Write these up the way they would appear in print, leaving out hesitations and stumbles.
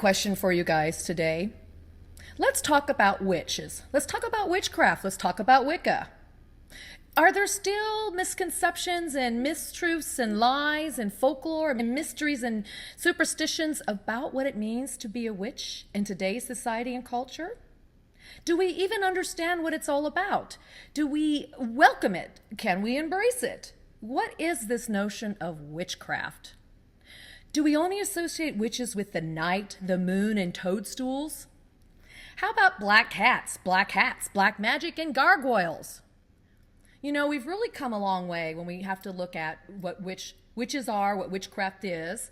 question for you guys today. Let's talk about witches. Let's talk about witchcraft. Let's talk about Wicca. Are there still misconceptions and mistruths and lies and folklore and mysteries and superstitions about what it means to be a witch in today's society and culture? Do we even understand what it's all about? Do we welcome it? Can we embrace it? What is this notion of witchcraft? Do we only associate witches with the night, the moon, and toadstools? How about black hats, black magic, and gargoyles? You know, we've really come a long way when we have to look at what witches are, what witchcraft is,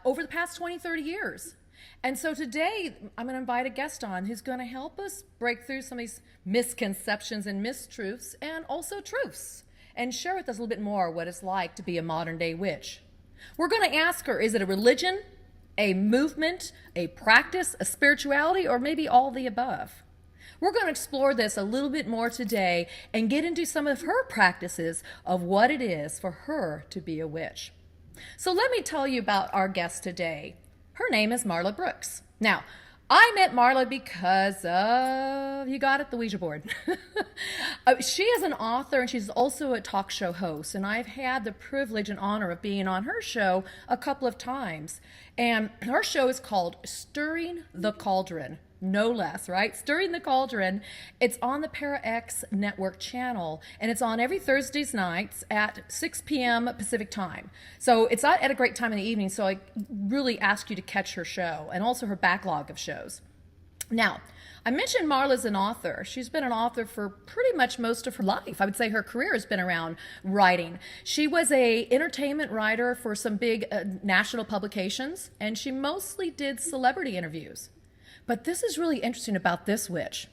over the past 20, 30 years. And so today, I'm going to invite a guest on who's going to help us break through some of these misconceptions and mistruths and also truths and share with us a little bit more what it's like to be a modern day witch. We're going to ask her, is it a religion, a movement, a practice, a spirituality, or maybe all the above? We're going to explore this a little bit more today and get into some of her practices of what it is for her to be a witch. So let me tell you about our guest today. Her name is Marla Brooks. Now, I met Marla because of, you got it, the Ouija board. She is an author and she's also a talk show host. And I've had the privilege and honor of being on her show a couple of times. And her show is called Stirring the Cauldron. No less, right? Stirring the Cauldron. It's on the Para X network channel, and it's on every Thursdays nights at 6 p.m. Pacific time. So it's not at a great time in the evening, so I really ask you to catch her show and also her backlog of shows. Now, I mentioned Marla's an author. She's been an author for pretty much most of her life. I would say her career has been around writing. She was an entertainment writer for some big national publications, and she mostly did celebrity interviews. But this is really interesting about this witch.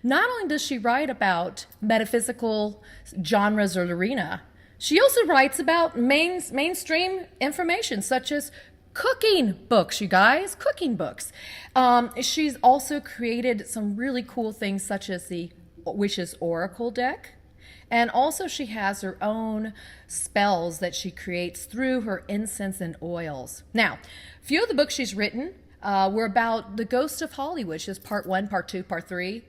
Not only does she write about metaphysical genres or arena, she also writes about mainstream information such as cooking books, you guys, cooking books. She's also created some really cool things such as the Witch's Oracle deck. And also she has her own spells that she creates through her incense and oils. Now, a few of the books she's written were about the ghosts of Hollywood, which is part 1, part 2, part 3.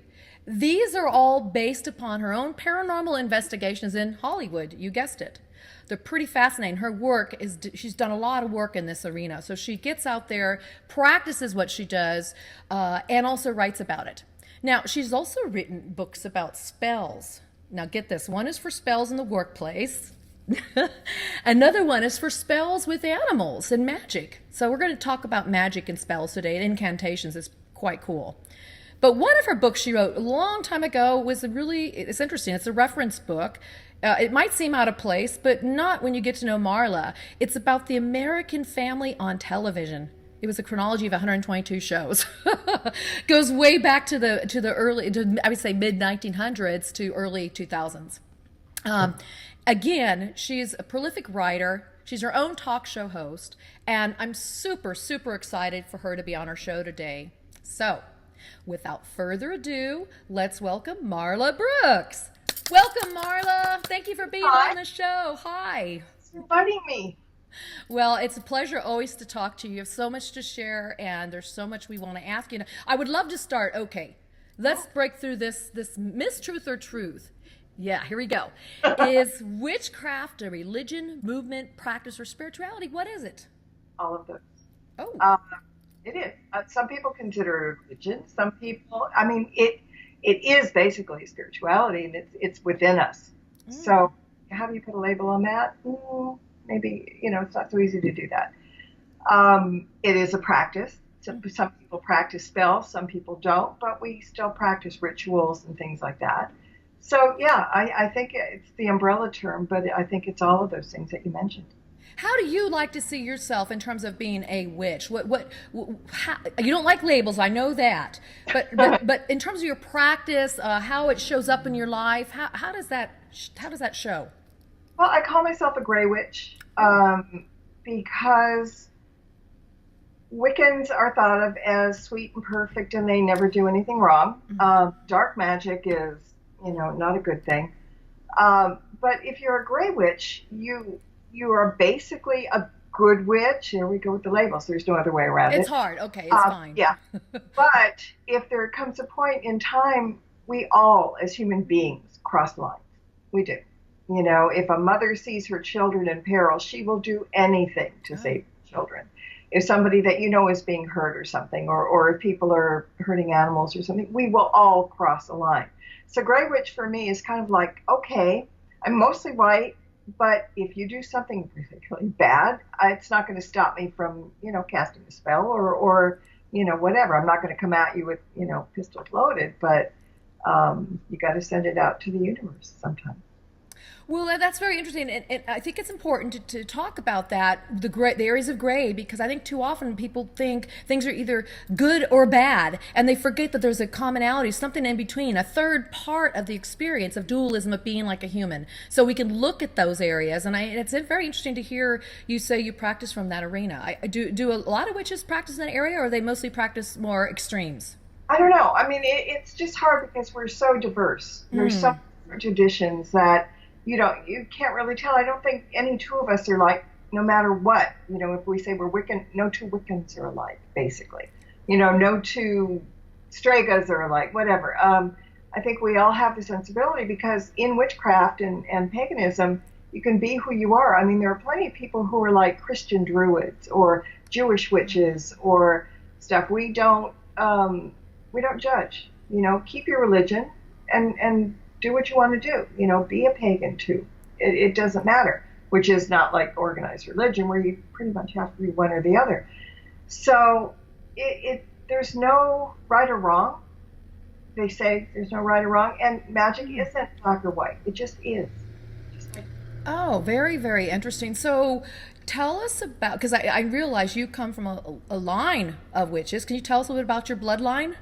These are all based upon her own paranormal investigations in Hollywood. You guessed it. They're pretty fascinating. Her work is, she's done a lot of work in this arena. So she gets out there, practices what she does, and also writes about it. Now, she's also written books about spells. Now get this, one is for spells in the workplace. Another one is for spells with animals and magic. So we're going to talk about magic and spells today, and incantations is quite cool. But one of her books she wrote a long time ago was it's interesting. It's a reference book. It might seem out of place, but not when you get to know Marla. It's about the American family on television. It was a chronology of 122 shows. Goes way back to the early, I would say mid 1900s to early 2000s. Again, she's a prolific writer. She's her own talk show host, and I'm super, super excited for her to be on our show today. So, without further ado, let's welcome Marla Brooks. Welcome, Marla. Thank you for being on the show. Hi. Thanks for inviting me. Well, it's a pleasure always to talk to you. You have so much to share, and there's so much we want to ask you. I would love to start. Okay, let's break through this mistruth or truth. Yeah, here we go. Is witchcraft a religion, movement, practice, or spirituality? What is it? All of those. Oh. It is. Some people consider it a religion. Some people, I mean, it is basically spirituality, and it's within us. So how do you put a label on that? Maybe, it's not so easy to do that. It is a practice. Some people practice spells, some people don't, but we still practice rituals and things like that. So, yeah, I think it's the umbrella term, but I think it's all of those things that you mentioned. How do you like to see yourself in terms of being a witch? How, you don't like labels, I know that. But in terms of your practice, how it shows up in your life, how does that show? Well, I call myself a gray witch because Wiccans are thought of as sweet and perfect, and they never do anything wrong. Dark magic is, not a good thing. But if you're a gray witch, you are basically a good witch, there we go with the labels. There's no other way around it. It's hard. Okay, it's fine. Yeah. But if there comes a point in time, we all, as human beings, cross lines. We do. You know, if a mother sees her children in peril, she will do anything to save children. If somebody that you know is being hurt or something, or if people are hurting animals or something, we will all cross a line. So Grey Witch for me is kind of like, okay, I'm mostly white, but if you do something particularly bad, it's not going to stop me from, you know, casting a spell or you know, whatever. I'm not going to come at you with, you know, pistols loaded, but you got to send it out to the universe sometime. Well, that's very interesting, and I think it's important to talk about that, the areas of gray, because I think too often people think things are either good or bad, and they forget that there's a commonality, something in between, a third part of the experience of dualism of being like a human. So we can look at those areas, and it's very interesting to hear you say you practice from that arena. Do a lot of witches practice in that area, or they mostly practice more extremes? I don't know. I mean, it's just hard because we're so diverse. There's so many traditions that you can't really tell. I don't think any two of us are like, no matter what. You know, if we say we're Wiccan, no two Wiccans are alike, basically. You know, no two Stragas are alike, whatever. I think we all have the sensibility because in witchcraft and paganism, you can be who you are. I mean, there are plenty of people who are like Christian druids or Jewish witches or stuff. We don't judge. You know, keep your religion and do what you want to do. You know, be a pagan too. It doesn't matter, which is not like organized religion where you pretty much have to be one or the other. So there's no right or wrong. They say there's no right or wrong, and magic isn't black or white. It just is. Oh, very, very interesting. So tell us about, because I realize you come from a line of witches. Can you tell us a little bit about your bloodline?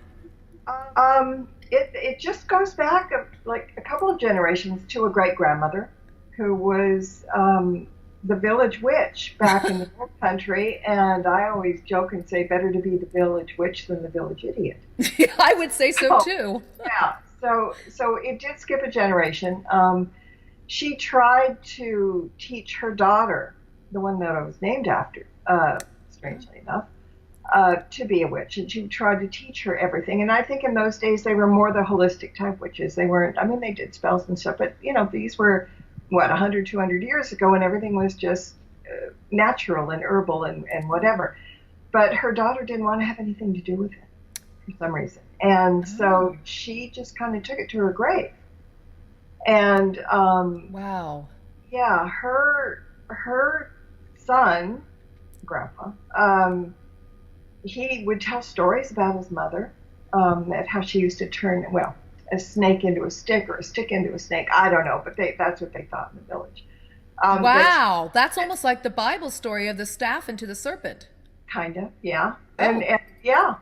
It just goes back like a couple of generations to a great-grandmother who was the village witch back in the old country, and I always joke and say better to be the village witch than the village idiot. Yeah, I would say so too. Yeah, so it did skip a generation. She tried to teach her daughter, the one that I was named after, strangely enough, to be a witch, and she tried to teach her everything. And I think in those days they were more the holistic type witches. They weren't, I mean, they did spells and stuff, but you know, these were 100, 200 years ago, and everything was just natural and herbal and whatever. But her daughter didn't want to have anything to do with it for some reason, and so she just kind of took it to her grave. And wow, yeah, her son, grandpa, he would tell stories about his mother, at how she used to turn, well, a snake into a stick or a stick into a snake. I don't know, but that's what they thought in the village. Wow, that's almost like the Bible story of the staff into the serpent. Kind of, yeah. And yeah.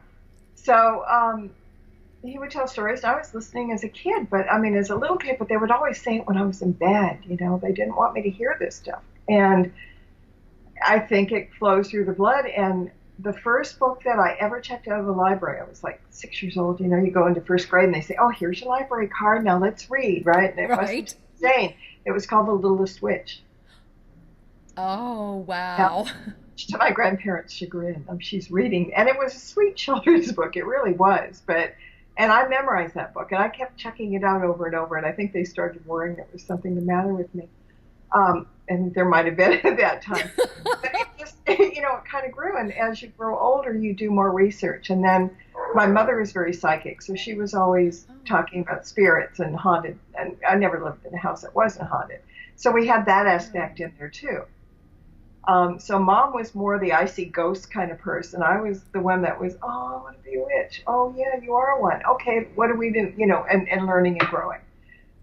So he would tell stories. I was listening as a kid, but I mean, as a little kid, but they would always say it when I was in bed. You know, they didn't want me to hear this stuff. And I think it flows through the blood. And the first book that I ever checked out of the library, I was like 6 years old. You know, you go into first grade and they say, oh, here's your library card. Now let's read, right? And it wasn't insane. It was called The Littlest Witch. Oh, wow. Now, to my grandparents' chagrin, she's reading. And it was a sweet children's book. It really was. And I memorized that book. And I kept checking it out over and over. And I think they started worrying there was something the matter with me. And there might have been at that time. But it just, you know, it kind of grew. And as you grow older, you do more research. And then my mother is very psychic, so she was always talking about spirits and haunted. And I never lived in a house that wasn't haunted. So we had that aspect in there, too. So Mom was more the I see ghosts kind of person. I was the one that was, oh, I want to be a witch. Oh, yeah, you are one. Okay, what do we do? You know, and learning and growing.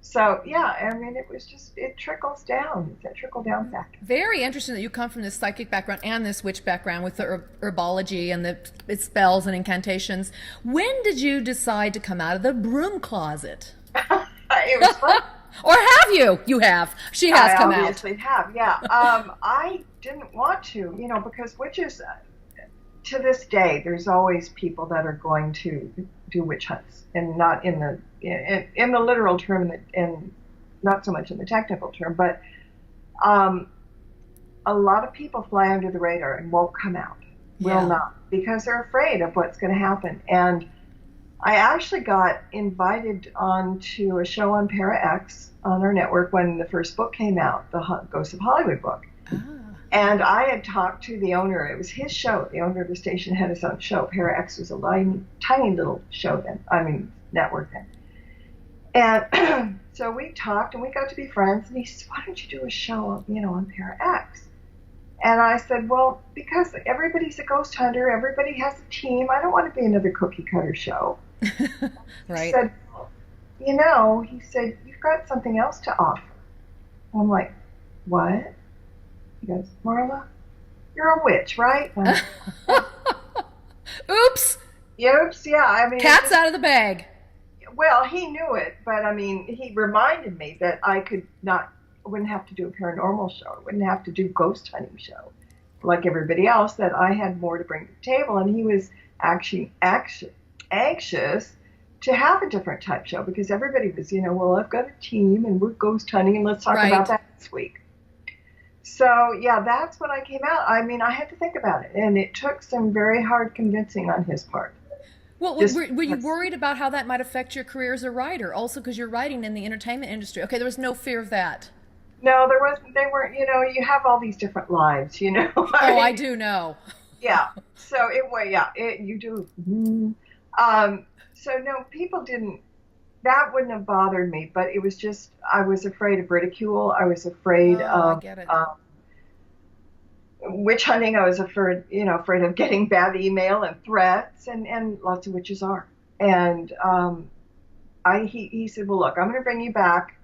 So, yeah, I mean, it was just, it trickles down. It's that trickle-down factor. Very interesting that you come from this psychic background and this witch background with the herbology and the spells and incantations. When did you decide to come out of the broom closet? It was fun. Or have you? You have. She has come out. I obviously have, yeah. I didn't want to, you know, because witches, to this day, there's always people that are going to do witch hunts, and not in the literal term, and not so much in the technical term, but a lot of people fly under the radar and won't come out, will Yeah. not, because they're afraid of what's going to happen. And I actually got invited onto a show on Para X on our network when the first book came out, the Ghosts of Hollywood book. Ah. And I had talked to the owner. It was his show. The owner of the station had his own show. Para X was a tiny little show then. I mean, network then. And so we talked and we got to be friends. And he said, "Why don't you do a show, on Para X?" And I said, "Well, because everybody's a ghost hunter. Everybody has a team. I don't want to be another cookie cutter show." Right. He said, he said, "You've got something else to offer." I'm like, "What?" He goes, "Marla, you're a witch, right?" And I'm like, Oops. "Oops, yeah." I mean, Cat's out of the bag. well, he knew it, but I mean, he reminded me that I wouldn't have to do a paranormal show. I wouldn't have to do ghost hunting show like everybody else, that I had more to bring to the table. And he was actually anxious to have a different type show because everybody was, well, I've got a team and we're ghost hunting and let's talk Right. about that this week. So, yeah, that's when I came out. I mean, I had to think about it, and it took some very hard convincing on his part. Well, Just were you because- worried about how that might affect your career as a writer? Also, because you're writing in the entertainment industry. Okay, there was no fear of that. No, there wasn't. They weren't. You have all these different lives. Oh, I do know. Yeah. So you do. So no, people didn't. That wouldn't have bothered me, but it was just I was afraid of ridicule. I was afraid I of get it. witch hunting. I was afraid of getting bad email and threats, and lots of witches are. And he said, "Well, look, I'm going to bring you back.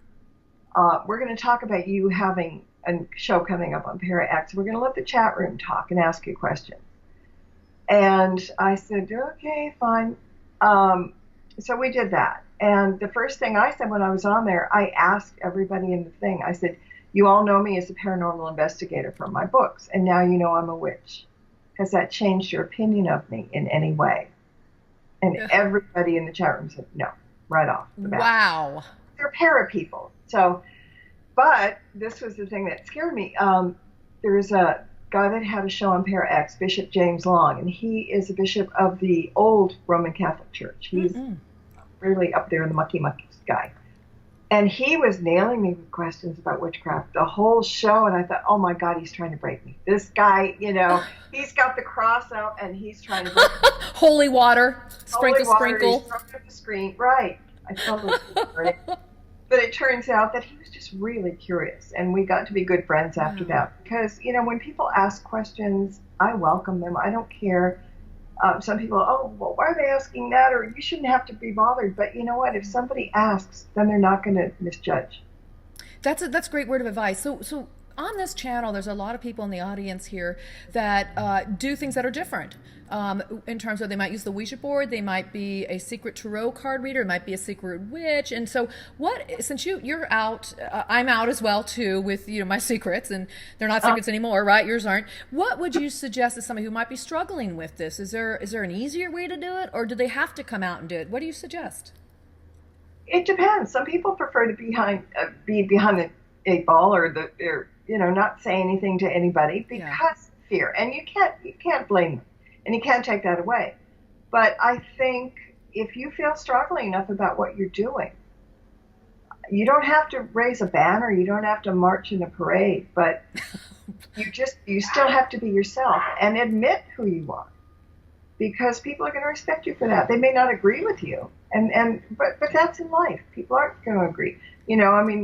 We're going to talk about you having a show coming up on Para X. We're going to let the chat room talk and ask you questions." And I said, "Okay, fine." So we did that. And the first thing I said when I was on there, I asked everybody in the thing, I said, "You all know me as a paranormal investigator from my books, and now you know I'm a witch. Has that changed your opinion of me in any way?" And everybody in the chat room said, "No," right off the bat. Wow. They're para people. So, but this was the thing that scared me. There's a guy that had a show on Para X, Bishop James Long, and he is a bishop of the old Roman Catholic Church. He's really up there in the mucky guy. And he was nailing me with questions about witchcraft the whole show, and I thought, oh my God, he's trying to break me. This guy, he's got the cross out and he's trying to break me. Holy water. Sprinkle, Holy water, sprinkle. he's throwing up the screen. Right. I totally heard it. But it turns out that he was just really curious, and we got to be good friends after that. Because, when people ask questions, I welcome them. I don't care. Some people, "Oh, well, why are they asking that?" Or, "You shouldn't have to be bothered." But you know what? If somebody asks, then they're not going to misjudge. That's a great word of advice. So on this channel, there's a lot of people in the audience here that do things that are different. In terms of they might use the Ouija board, they might be a secret tarot card reader, it might be a secret witch. And so since you're out, I'm out as well too with my secrets, and they're not secrets anymore, right? Yours aren't. What would you suggest to somebody who might be struggling with this? Is there an easier way to do it, or do they have to come out and do it? What do you suggest? It depends. Some people prefer to be behind the 8 ball, or not say anything to anybody because of fear, and you can't blame them, and you can't take that away. But I think if you feel struggling enough about what you're doing, you don't have to raise a banner, you don't have to march in a parade, but you still have to be yourself and admit who you are, because people are going to respect you for that. They may not agree with you, but that's in life. People aren't going to agree.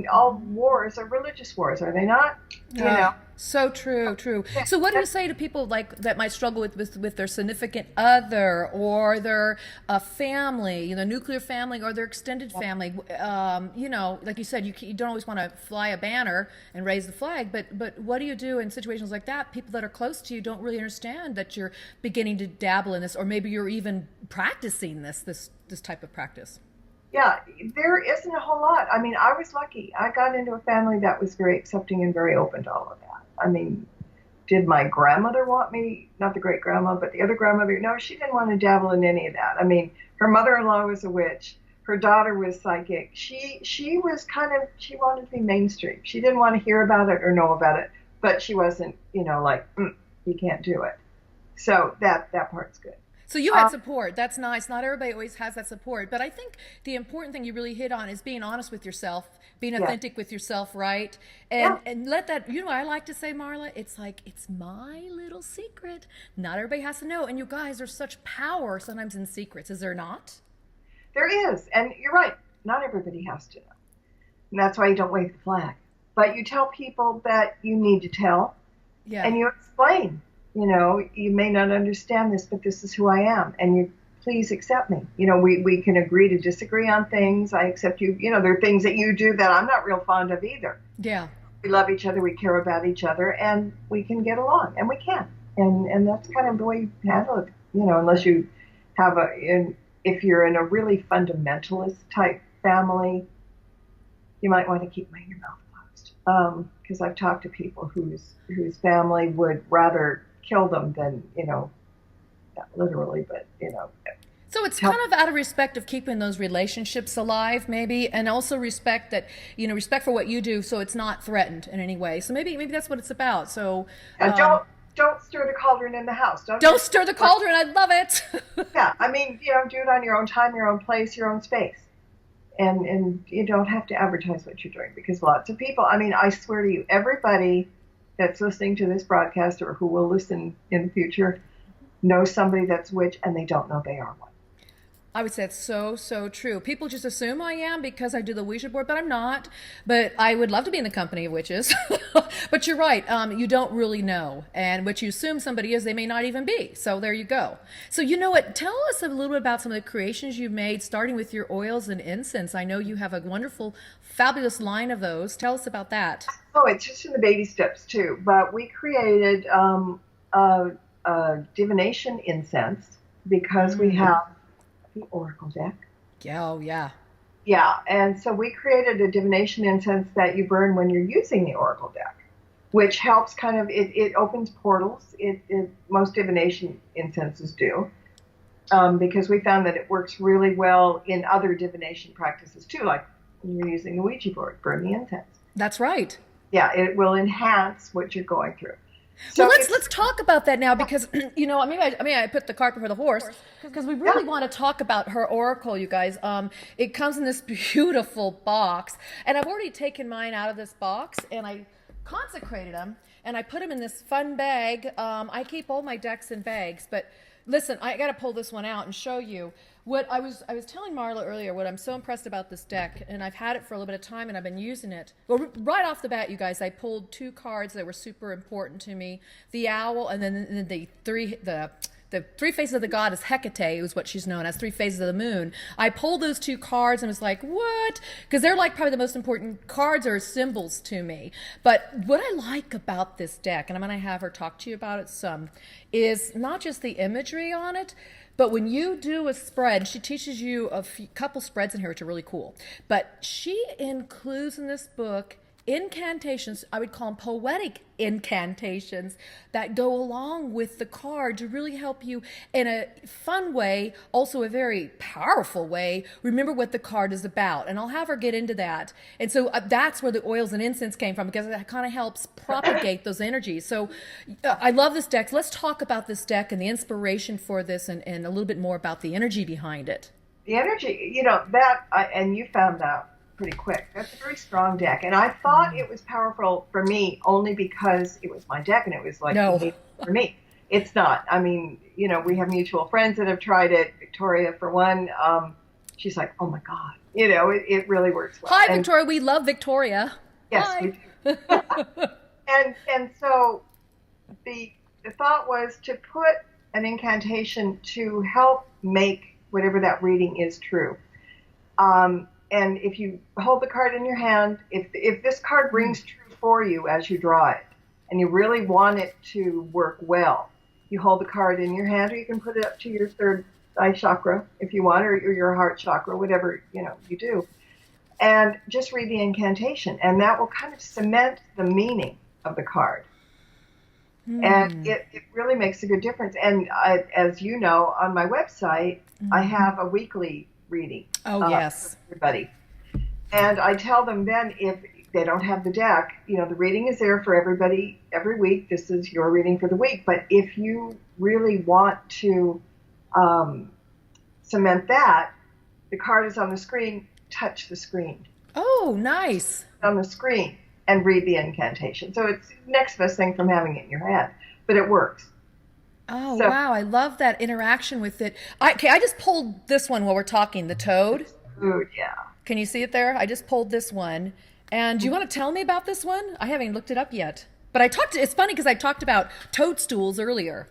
All wars are religious wars, are they not? So true. So what do you say to people like that might struggle with their significant other or their family, nuclear family or their extended family? Like you said, you don't always want to fly a banner and raise the flag, but what do you do in situations like that? People that are close to you don't really understand that you're beginning to dabble in this, or maybe you're even practicing this type of practice. Yeah, there isn't a whole lot. I was lucky. I got into a family that was very accepting and very open to all of that. Did my grandmother want me, not the great grandma, but the other grandmother? No, she didn't want to dabble in any of that. Her mother-in-law was a witch. Her daughter was psychic. She was she wanted to be mainstream. She didn't want to hear about it or know about it. but she wasn't, like, you can't do it. So that part's good. So you had support. That's nice. Not everybody always has that support. But I think the important thing you really hit on is being honest with yourself, being authentic with yourself, right? And let that, I like to say, Marla, it's like, it's my little secret. Not everybody has to know. And you guys, there's such power sometimes in secrets, is there not? There is. And you're right. Not everybody has to know. And that's why you don't wave the flag. But you tell people that you need to tell. Yeah. And you explain. You may not understand this, but this is who I am, and you please accept me. We can agree to disagree on things. I accept you. There are things that you do that I'm not real fond of either. Yeah. We love each other, we care about each other, and we can get along, and we can. And that's kind of the way you handle it. Unless you have if you're in a really fundamentalist type family, you might want to keep your mouth closed. Because I've talked to people whose family would rather kill them than, not literally, but, So it's kind of out of respect of keeping those relationships alive, maybe, and also respect that, respect for what you do, so it's not threatened in any way. So maybe that's what it's about. So don't stir the cauldron in the house. Don't stir the cauldron. I love it. Yeah, I mean, do it on your own time, your own place, your own space. And you don't have to advertise what you're doing, because lots of people, I swear to you, everybody that's listening to this broadcast or who will listen in the future knows somebody that's a witch, and they don't know they are one. I would say it's so, so true. People just assume I am because I do the Ouija board, but I'm not. But I would love to be in the company of witches. But you're right. You don't really know. And what you assume somebody is, they may not even be. So there you go. So you know what? Tell us a little bit about some of the creations you've made, starting with your oils and incense. I know you have a wonderful, fabulous line of those. Tell us about that. Oh, it's just in the baby steps, too. But we created a divination incense because we have the Oracle deck. Oh, yeah. Yeah, and so we created a divination incense that you burn when you're using the Oracle deck, which helps kind of, it opens portals. Most divination incenses do, because we found that it works really well in other divination practices too, like when you're using the Ouija board, burn the incense. That's right. Yeah, it will enhance what you're going through. So well, let's talk about that now, because I put the cart before the horse, because we really want to talk about her oracle, you guys. It comes in this beautiful box, and I've already taken mine out of this box and I consecrated them and I put them in this fun bag. I keep all my decks in bags, but listen, I got to pull this one out and show you what I was telling Marla earlier. What I'm so impressed about this deck, and I've had it for a little bit of time, and I've been using it. Well, right off the bat, you guys, I pulled two cards that were super important to me: the owl, and then the three faces of the goddess Hecate was what she's known as, three phases of the moon. I pulled those two cards and was like, what? Because they're like probably the most important cards or symbols to me. But what I like about this deck, and I'm going to have her talk to you about it some, is not just the imagery on it, but when you do a spread, she teaches you a couple spreads in here, which are really cool. But she includes in this book incantations, I would call them poetic incantations, that go along with the card to really help you in a fun way, also a very powerful way, remember what the card is about. And I'll have her get into that. And so that's where the oils and incense came from, because it kind of helps propagate those energies. So I love this deck. Let's talk about this deck and the inspiration for this, and a little bit more about the energy behind it. The energy, and you found that pretty quick. That's a very strong deck, and I thought it was powerful for me only because it was my deck and it was like for me. It's not. I mean, we have mutual friends that have tried it. Victoria, for one, she's like, oh my God, it really works well. Hi, Victoria. We love Victoria. Yes, hi. We do. and so the thought was to put an incantation to help make whatever that reading is true. And if you hold the card in your hand, if this card rings true for you as you draw it, and you really want it to work well, you hold the card in your hand, or you can put it up to your third eye chakra if you want, or your heart chakra, whatever you do, and just read the incantation, and that will kind of cement the meaning of the card. And it really makes a good difference. And as you know, on my website, I have a weekly reading. Oh, yes. For everybody. And I tell them then, if they don't have the deck, the reading is there for everybody every week. This is your reading for the week. But if you really want to cement that, the card is on the screen. Touch the screen. Oh, nice. On the screen and read the incantation. So it's the next best thing from having it in your head, but it works. Oh, wow. I love that interaction with it. I just pulled this one while we're talking, the toad. Ooh, yeah. Can you see it there? I just pulled this one. And do you want to tell me about this one? I haven't looked it up yet. But it's funny because I talked about toadstools earlier.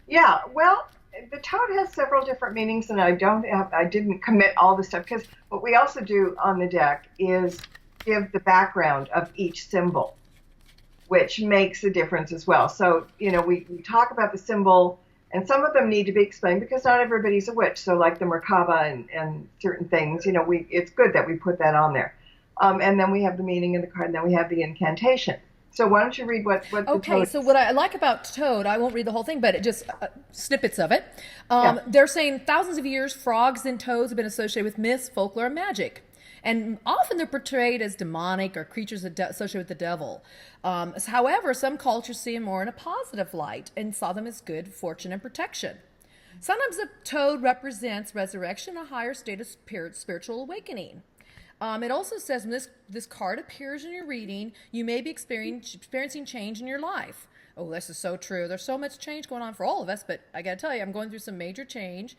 Yeah, well, the toad has several different meanings, and I didn't commit all the stuff, because what we also do on the deck is give the background of each symbol, which makes a difference as well. So, we talk about the symbol, and some of them need to be explained because not everybody's a witch. So like the Merkaba and certain things, it's good that we put that on there. And then we have the meaning of the card, and then we have the incantation. So why don't you read what the toad... So what I like about toad, I won't read the whole thing, but it just snippets of it. Yeah. They're saying thousands of years, frogs and toads have been associated with myths, folklore, and magic. And often they're portrayed as demonic or creatures associated with the devil. However, some cultures see them more in a positive light and saw them as good fortune and protection. Sometimes the toad represents resurrection, a higher state of spiritual awakening. It also says when this card appears in your reading, you may be experiencing change in your life. Oh, this is so true. There's so much change going on for all of us, but I got to tell you, I'm going through some major change.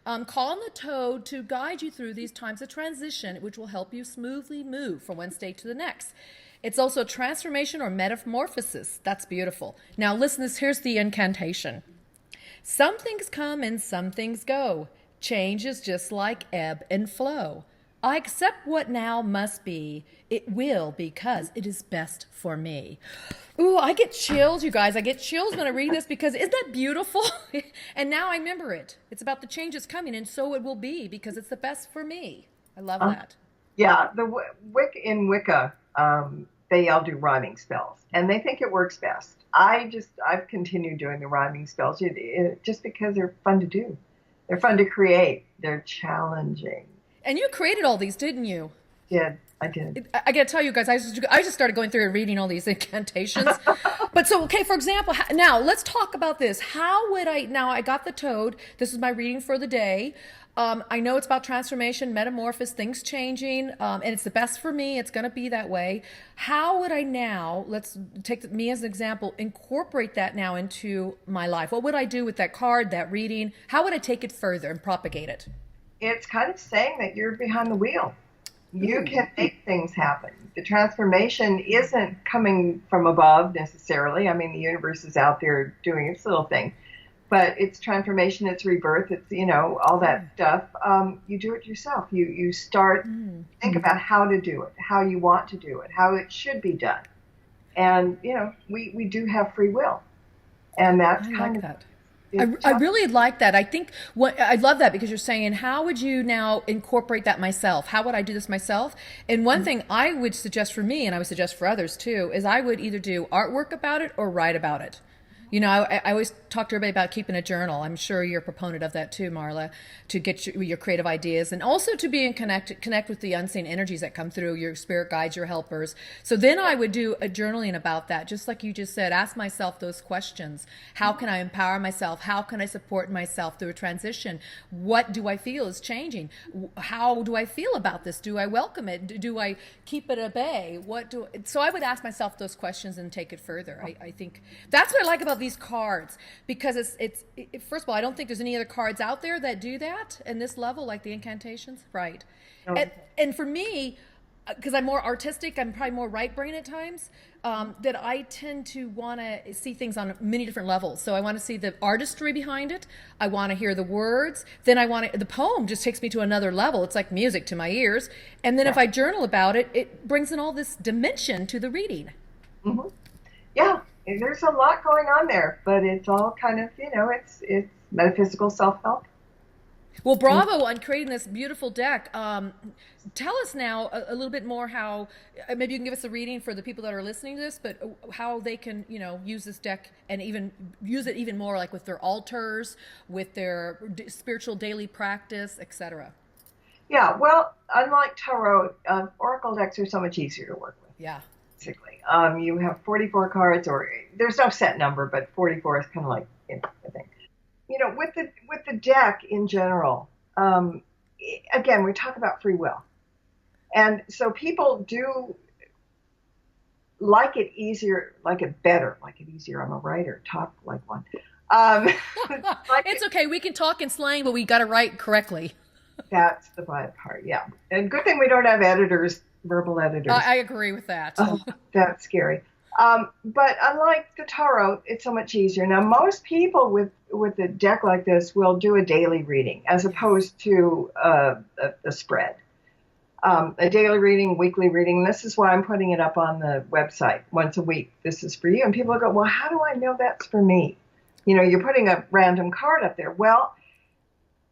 Call on the toad to guide you through these times of transition, which will help you smoothly move from one state to the next. It's also transformation or metamorphosis. That's beautiful. Now listen, here's the incantation. Some things come and some things go. Change is just like ebb and flow. I accept what now must be. It will because it is best for me. Ooh, I get chills, you guys. I get chills when I read this because isn't that beautiful? And now I remember it. It's about the changes coming, and so it will be because it's the best for me. I love that. Yeah, in Wicca, they all do rhyming spells, and they think it works best. I've continued doing the rhyming spells just because they're fun to do. They're fun to create. They're challenging. And you created all these, didn't you? Yeah, I did. I got to tell you guys, I just started going through and reading all these incantations. But so, okay, for example, now let's talk about this. Now I got the toad. This is my reading for the day. I know it's about transformation, metamorphosis, things changing, and it's the best for me. It's going to be that way. How would I now, let's take me as an example, incorporate that now into my life? What would I do with that card, that reading? How would I take it further and propagate it? It's kind of saying that you're behind the wheel. You can make things happen. The transformation isn't coming from above necessarily. I mean, the universe is out there doing its little thing. But it's transformation, it's rebirth, it's, all that stuff. You do it yourself. You start, think about how to do it, how you want to do it, how it should be done. And, we do have free will. And that's kind of... that. I really like that. I think I love that because you're saying, how would you now incorporate that myself? How would I do this myself? And one thing I would suggest for me, and I would suggest for others too, is I would either do artwork about it or write about it. I always talk to everybody about keeping a journal. I'm sure you're a proponent of that too, Marla, to get your creative ideas and also to be in connect with the unseen energies that come through, your spirit guides, your helpers. So then I would do a journaling about that, just like you just said. Ask myself those questions. How can I empower myself? How can I support myself through a transition? What do I feel is changing? How do I feel about this? Do I welcome it? Do I keep it at bay? So I would ask myself those questions and take it further. I think that's what I like about these cards, because it's first of all, I don't think there's any other cards out there that do that in this level, like the incantations, right? No. And for me, because I'm more artistic, I'm probably more right brain at times, that I tend to want to see things on many different levels. So I want to see the artistry behind it. I want to hear the words. Then the poem just takes me to another level. It's like music to my ears. And then if I journal about it, it brings in all this dimension to the reading. Mm-hmm. Yeah. There's a lot going on there, but it's all kind of, it's metaphysical self-help. Well, bravo on creating this beautiful deck. Tell us now a little bit more how, maybe you can give us a reading for the people that are listening to this, but how they can, use this deck and even use it even more, like with their altars, with their spiritual daily practice, etc. Yeah, well, unlike tarot, oracle decks are so much easier to work with. Yeah. basically. You have 44 cards, or there's no set number, but 44 is kind of like, I think. With the deck in general, again, we talk about free will. And so people do like it easier, like it better, like it easier. I'm a writer, talk like one. It's okay. We can talk in slang, but we got to write correctly. That's the bad part, yeah. And good thing we don't have editors, verbal editors. I agree with that. Oh, that's scary. But unlike the tarot, it's so much easier. Now, most people with a deck like this will do a daily reading as opposed to a spread. A daily reading, weekly reading. This is why I'm putting it up on the website once a week. This is for you. And people go, well, how do I know that's for me? You're putting a random card up there. Well,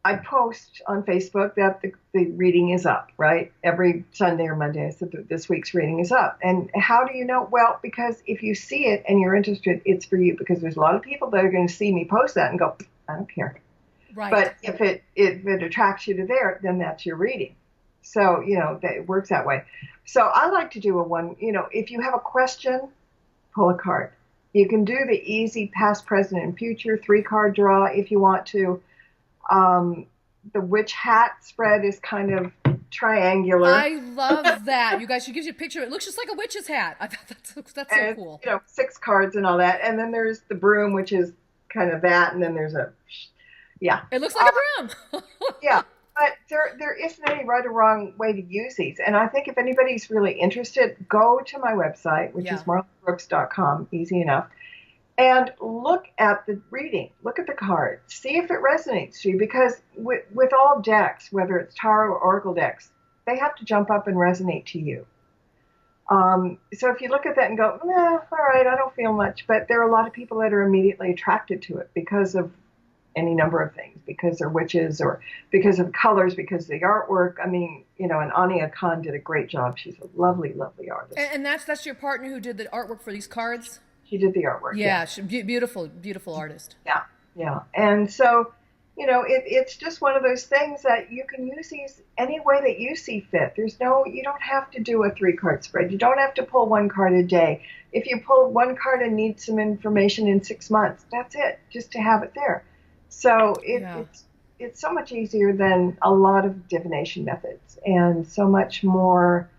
I post on Facebook that the reading is up, right? Every Sunday or Monday, I said that this week's reading is up. And how do you know? Well, because if you see it and you're interested, it's for you. Because there's a lot of people that are going to see me post that and go, I don't care. Right. But if it attracts you to there, then that's your reading. So, it works that way. So I like to do a one, if you have a question, pull a card. You can do the easy past, present, and future 3-card draw if you want to. The witch hat spread is kind of triangular. I love that. You guys should give you a picture. It looks just like a witch's hat. I thought that's so cool. 6 cards and all that. And then there's the broom, which is kind of that. And then there's yeah. It looks like a broom. Yeah. But there isn't any right or wrong way to use these. And I think if anybody's really interested, go to my website, which is marlabrooks.com, easy enough, and look at the reading. Look at the cards. See if it resonates to you. Because with all decks, whether it's tarot or oracle decks, they have to jump up and resonate to you. So if you look at that and go, all right, I don't feel much. But there are a lot of people that are immediately attracted to it because of any number of things, because they're witches or because of colors, because of the artwork. I mean, and Ania Khan did a great job. She's a lovely, lovely artist. And that's your partner who did the artwork for these cards? She did the artwork. Yeah. Beautiful, beautiful artist. Yeah, yeah. And so, it's just one of those things that you can use these any way that you see fit. You don't have to do a 3-card spread. You don't have to pull 1 card a day. If you pull 1 card and need some information in 6 months, that's it, just to have it there. So it's so much easier than a lot of divination methods, and so much more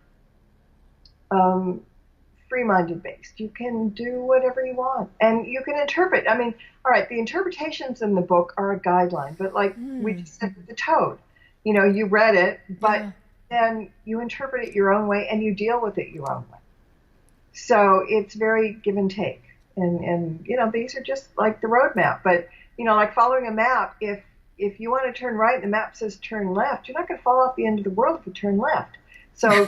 free-minded based. You can do whatever you want, and you can interpret. I mean, all right, the interpretations in the book are a guideline, but like we just said with the toad, you read it, but then you interpret it your own way, and you deal with it your own way. So it's very give and take, and these are just like the roadmap, but. Like following a map, if you want to turn right and the map says turn left, you're not going to fall off the end of the world if you turn left. So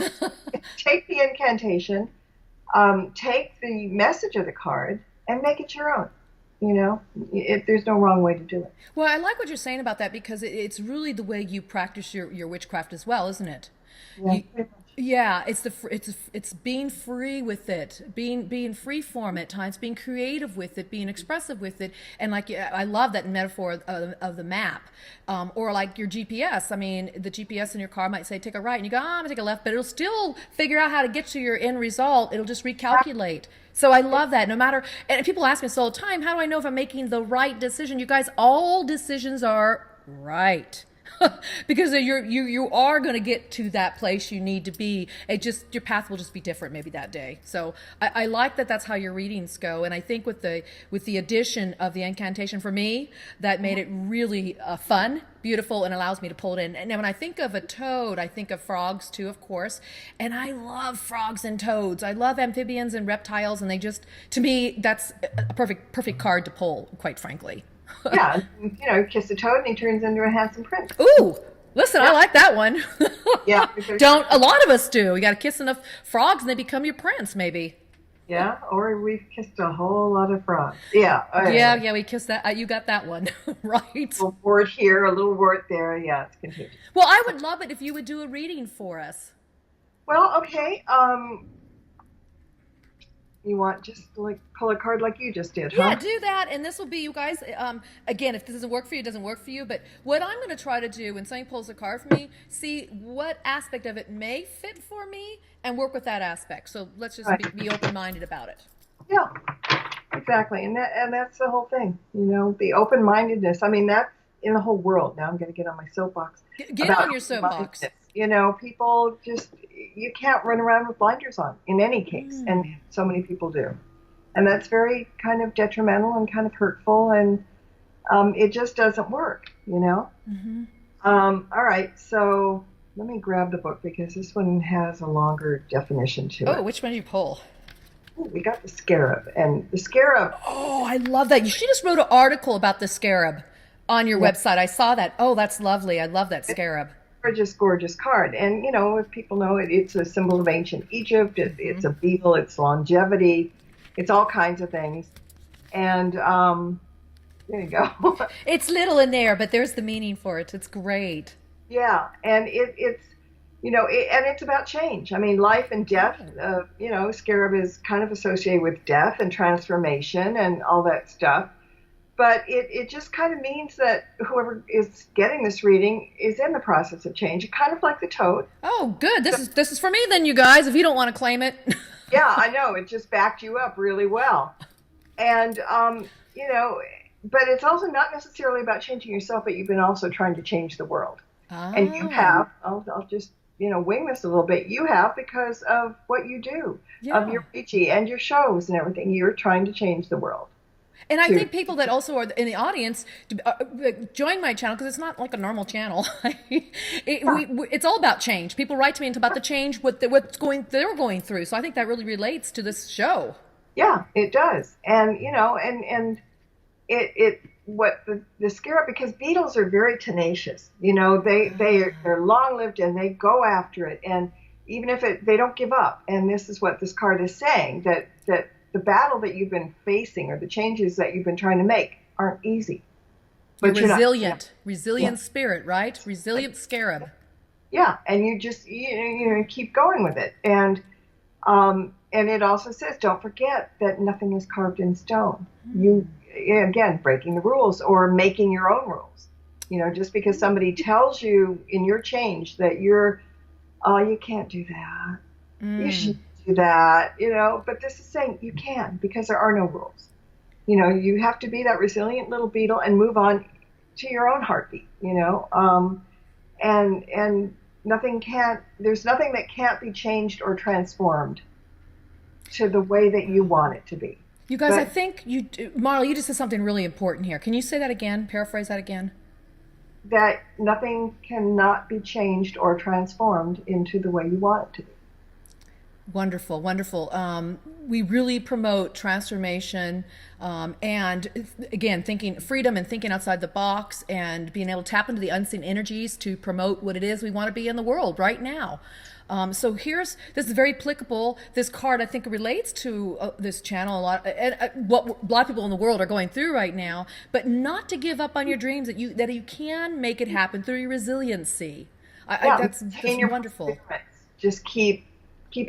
take the incantation, take the message of the card, and make it your own. There's no wrong way to do it. Well, I like what you're saying about that because it's really the way you practice your witchcraft as well, isn't it? Yeah, It's being free with it, being free form at times, being creative with it, being expressive with it, and like I love that metaphor of the map, or like your GPS. I mean, the GPS in your car might say take a right, and you go, I'm gonna take a left, but it'll still figure out how to get to your end result. It'll just recalculate. So I love that. No matter, and people ask me this all the time, how do I know if I'm making the right decision? You guys, all decisions are right. Because you are going to get to that place you need to be. Your path will just be different maybe that day. So I like that that's how your readings go. And I think with the addition of the incantation for me, that made it really fun, beautiful, and allows me to pull it in. And when I think of a toad, I think of frogs too, of course. And I love frogs and toads. I love amphibians and reptiles. And they just, to me, that's a perfect card to pull, quite frankly. Yeah, kiss a toad and he turns into a handsome prince. Ooh, listen, I like that one. Yeah. Don't a lot of us do. You got to kiss enough frogs and they become your prince, maybe. Yeah, or we've kissed a whole lot of frogs. Yeah. Yeah, we kissed that. You got that one, right? A little wart here, a little wart there. Yeah, it's contagious. Well, I would love it if you would do a reading for us. Well, okay. You want just like pull a card like you just did, Yeah, huh? do that, and this will be you guys. Again, if this doesn't work for you, it doesn't work for you. But what I'm going to try to do when somebody pulls a card for me, see what aspect of it may fit for me, and work with that aspect. So let's just Right. be open-minded about it. Yeah, exactly. And that's the whole thing, the open-mindedness. I mean, that's in the whole world. Now I'm going to get on my soapbox Get about on your soapbox. open-mindedness. People just, you can't run around with blinders on in any case, and so many people do. And that's very kind of detrimental and kind of hurtful, and it just doesn't work. All right, so let me grab the book because this one has a longer definition to Oh, it. which one do you pull? Ooh, we got the Scarab, and the Scarab. Oh, I love that. She just wrote an article about the Scarab on your website. I saw that. Oh, that's lovely. I love that Scarab. Gorgeous, gorgeous card. And, if people know it, it's a symbol of ancient Egypt. It's a beetle. It's longevity. It's all kinds of things. And there you go. It's little in there, but there's the meaning for it. It's great. Yeah. And and it's about change. I mean, life and death, Scarab is kind of associated with death and transformation and all that stuff. But it just kind of means that whoever is getting this reading is in the process of change, kind of like the toad. Oh, good. This is for me then, you guys, if you don't want to claim it. Yeah, I know. It just backed you up really well. And, but it's also not necessarily about changing yourself, but you've been also trying to change the world. And you have, I'll just, wing this a little bit. You have because of what you do, of your Ouija and your shows and everything. You're trying to change the world. And I think people that also are in the audience join my channel because it's not like a normal channel. It's all about change. People write to me about the change, they're going through. So I think that really relates to this show. Yeah, it does. And what the Scarab, because beetles are very tenacious. They're long lived and they go after it. And even if they don't give up. And this is what this card is saying, that the battle that you've been facing or the changes that you've been trying to make aren't easy. But you're resilient spirit, right? Resilient Scarab. Yeah, and you just keep going with it. And it also says, don't forget that nothing is carved in stone. You again breaking the rules or making your own rules. Just because somebody tells you in your change that you can't do that. You should do that, but this is saying you can because there are no rules. You have to be that resilient little beetle and move on to your own heartbeat, and there's nothing that can't be changed or transformed to the way that you want it to be. You guys, I think Marla, you just said something really important here. Can you say that again? Paraphrase that again? That nothing cannot be changed or transformed into the way you want it to be. Wonderful, wonderful. We really promote transformation and, again, thinking freedom and thinking outside the box and being able to tap into the unseen energies to promote what it is we want to be in the world right now. So this is very applicable. This card, I think, relates to this channel a lot, and what a lot of people in the world are going through right now. But not to give up on your dreams, that you can make it happen through your resiliency. That's wonderful. Just keep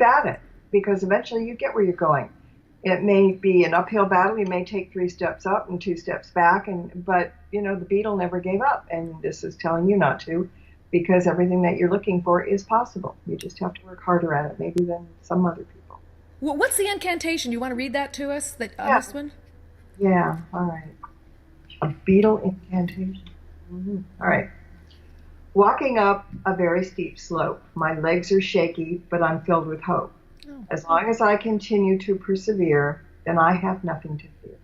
at it, because eventually you get where you're going. It may be an uphill battle. You may take 3 steps up and 2 steps back, but the beetle never gave up, and this is telling you not to. Because everything that you're looking for is possible. You just have to work harder at it, maybe than some other people. Well, what's the incantation? You want to read that to us? This one? Yeah, all right. A beetle incantation. Mm-hmm. All right. Walking up a very steep slope. My legs are shaky, but I'm filled with hope. Oh. As long as I continue to persevere, then I have nothing to fear.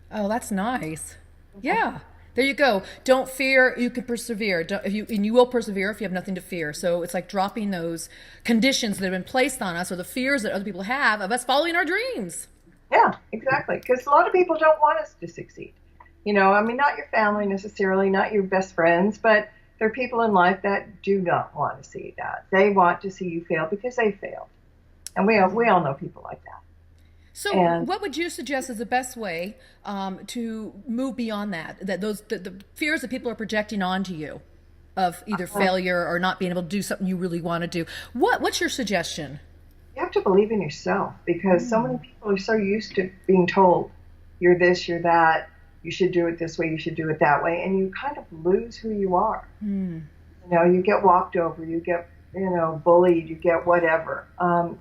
Oh, that's nice. Yeah. There you go. Don't fear. You can persevere. And you will persevere if you have nothing to fear. So it's like dropping those conditions that have been placed on us or the fears that other people have of us following our dreams. Yeah, exactly. Because a lot of people don't want us to succeed. Not your family necessarily, not your best friends, but there are people in life that do not want to see that. They want to see you fail because they failed. And we all know people like that. So what would you suggest is the best way to move beyond that? The fears that people are projecting onto you of either failure or not being able to do something you really want to do. What's your suggestion? You have to believe in yourself, because so many people are so used to being told, you're this, you're that, you should do it this way, you should do it that way, and you kind of lose who you are. You get walked over, you get, bullied, you get whatever.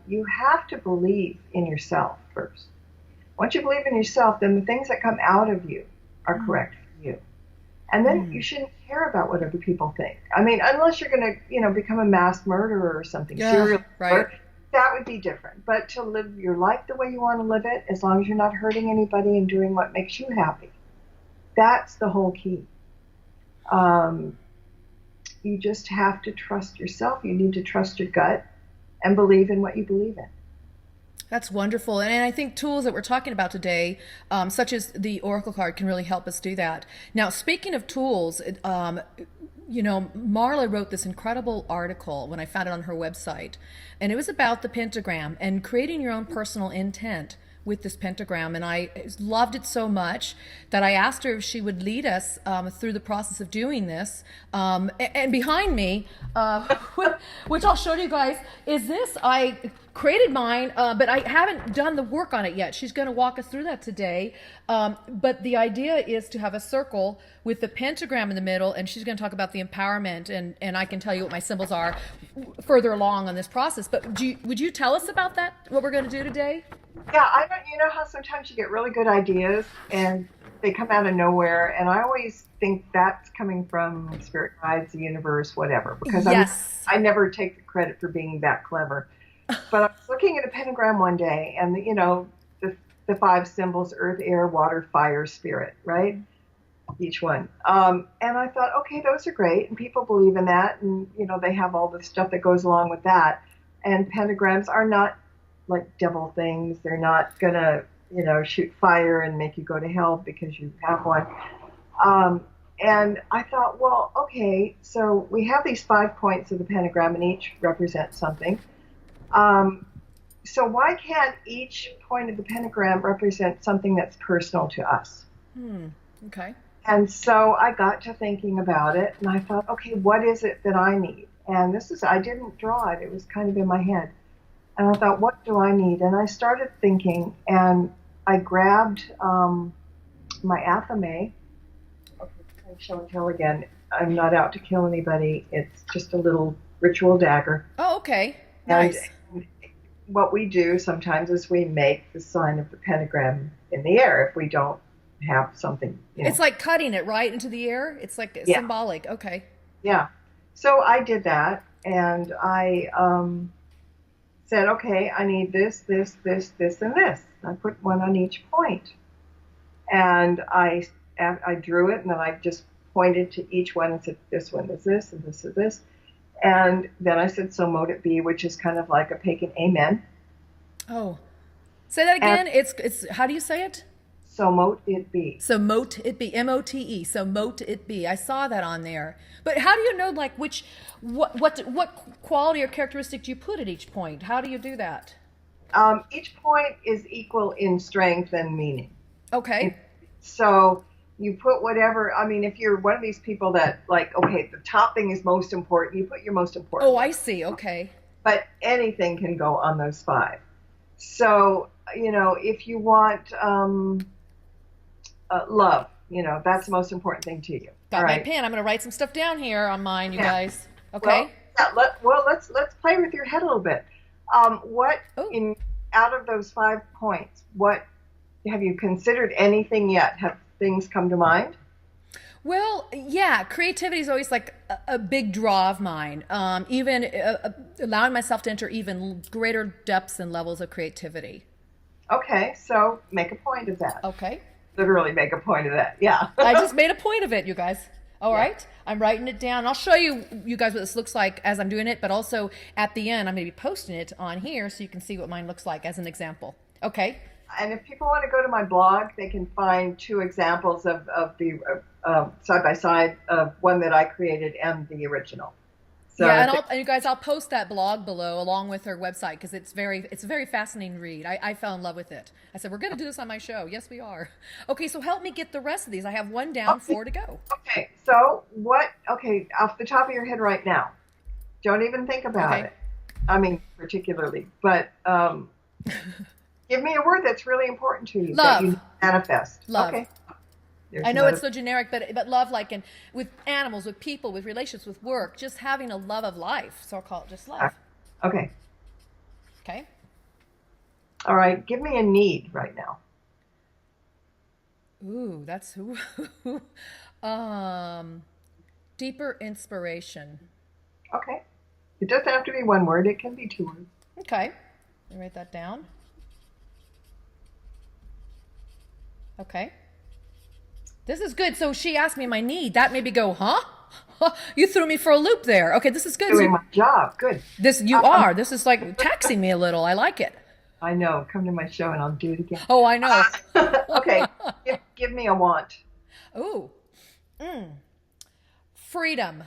You have to believe in yourself first. Once you believe in yourself, then the things that come out of you are correct for you. And then you shouldn't care about what other people think. I mean, unless you're going to, become a mass murderer or something, serial killer, that would be different. But to live your life the way you want to live it, as long as you're not hurting anybody and doing what makes you happy, that's the whole key. You just have to trust yourself. You need to trust your gut and believe in what you believe in. That's wonderful. And I think tools that we're talking about today, such as the Oracle card, can really help us do that. Now, speaking of tools, Marla wrote this incredible article when I found it on her website, and it was about the pentagram and creating your own personal intent with this pentagram. And I loved it so much that I asked her if she would lead us through the process of doing this. And behind me, which I'll show you guys, is this. I created mine, but I haven't done the work on it yet. She's going to walk us through that today. But the idea is to have a circle with the pentagram in the middle, and she's going to talk about the empowerment, and I can tell you what my symbols are further along on this process. But would you tell us about that, what we're going to do today? Yeah, you know how sometimes you get really good ideas and they come out of nowhere, and I always think that's coming from spirit guides, the universe, whatever, because I never take the credit for being that clever. But I was looking at a pentagram one day, and the 5 symbols: earth, air, water, fire, spirit, right? Each one. And I thought, okay, those are great, and people believe in that, and they have all the stuff that goes along with that. And pentagrams are not like devil things. They're not gonna, shoot fire and make you go to hell because you have one. And I thought, well, okay, so we have these 5 points of the pentagram, and each represents something. So why can't each point of the pentagram represent something that's personal to us? Okay. And so I got to thinking about it, and I thought, okay, what is it that I need? And I didn't draw it. It was kind of in my head. And I thought, what do I need? And I started thinking, and I grabbed my Athame. Okay, show and tell again. I'm not out to kill anybody. It's just a little ritual dagger. Oh, okay. Nice. And what we do sometimes is we make the sign of the pentagram in the air if we don't have something. It's like cutting it right into the air. It's like symbolic. Okay. Yeah. So I did that, and I said, okay, I need this, this, this, this, and this. I put one on each point. And I drew it, and then I just pointed to each one and said, this one is this, and this is this. And then I said, so mote it be, which is kind of like a pagan amen. Oh. Say that again. And it's how do you say it? So mote it be. So mote it be. M-O-T-E. So mote it be. I saw that on there. But how do you know, like, what quality or characteristic do you put at each point? How do you do that? Each point is equal in strength and meaning. Okay. So you put whatever, I mean, if you're one of these people that, like, okay, the top thing is most important, you put your most important. Oh, I see. Okay. But anything can go on those 5. So, if you want love, that's the most important thing to you. Got my pen. I'm going to write some stuff down here on mine, you guys. Okay. Let's play with your head a little bit. Out of those 5 points, what have you considered anything yet? Have things come to mind? Well, yeah, creativity is always like a big draw of mine. Even allowing myself to enter even greater depths and levels of creativity. Okay, so make a point of that. Okay. Literally make a point of that. Yeah. I just made a point of it, you guys. All right. I'm writing it down. I'll show you guys what this looks like as I'm doing it, but also at the end, I'm going to be posting it on here so you can see what mine looks like as an example. Okay. And if people want to go to my blog, they can find 2 examples of the side-by-side of one that I created and the original. So yeah, and you guys, I'll post that blog below along with her website because it's a very fascinating read. I fell in love with it. I said, we're going to do this on my show. Yes, we are. Okay, so help me get the rest of these. I have 1 down, 4 to go. Okay, so off the top of your head right now, don't even think about it. I mean, particularly, but give me a word that's really important to you that Love. you manifest. Love. Okay. There's I know another. it's so generic, but love, like in with animals, with people, with relationships, with work, just having a love of life. So I'll call it just love. Okay. Okay. All right. Give me a need right now. Ooh, that's um, deeper inspiration. Okay. It doesn't have to be one word. It can be two words. Okay. Let me write that down. Okay. This is good. So she asked me my need. That made me go, huh? You threw me for a loop there. Okay, this is good. Doing my job. Good. This you are. This is like taxing me a little. I like it. I know. Come to my show and I'll do it again. Oh, I know. Okay. Give me a want. Ooh. Freedom.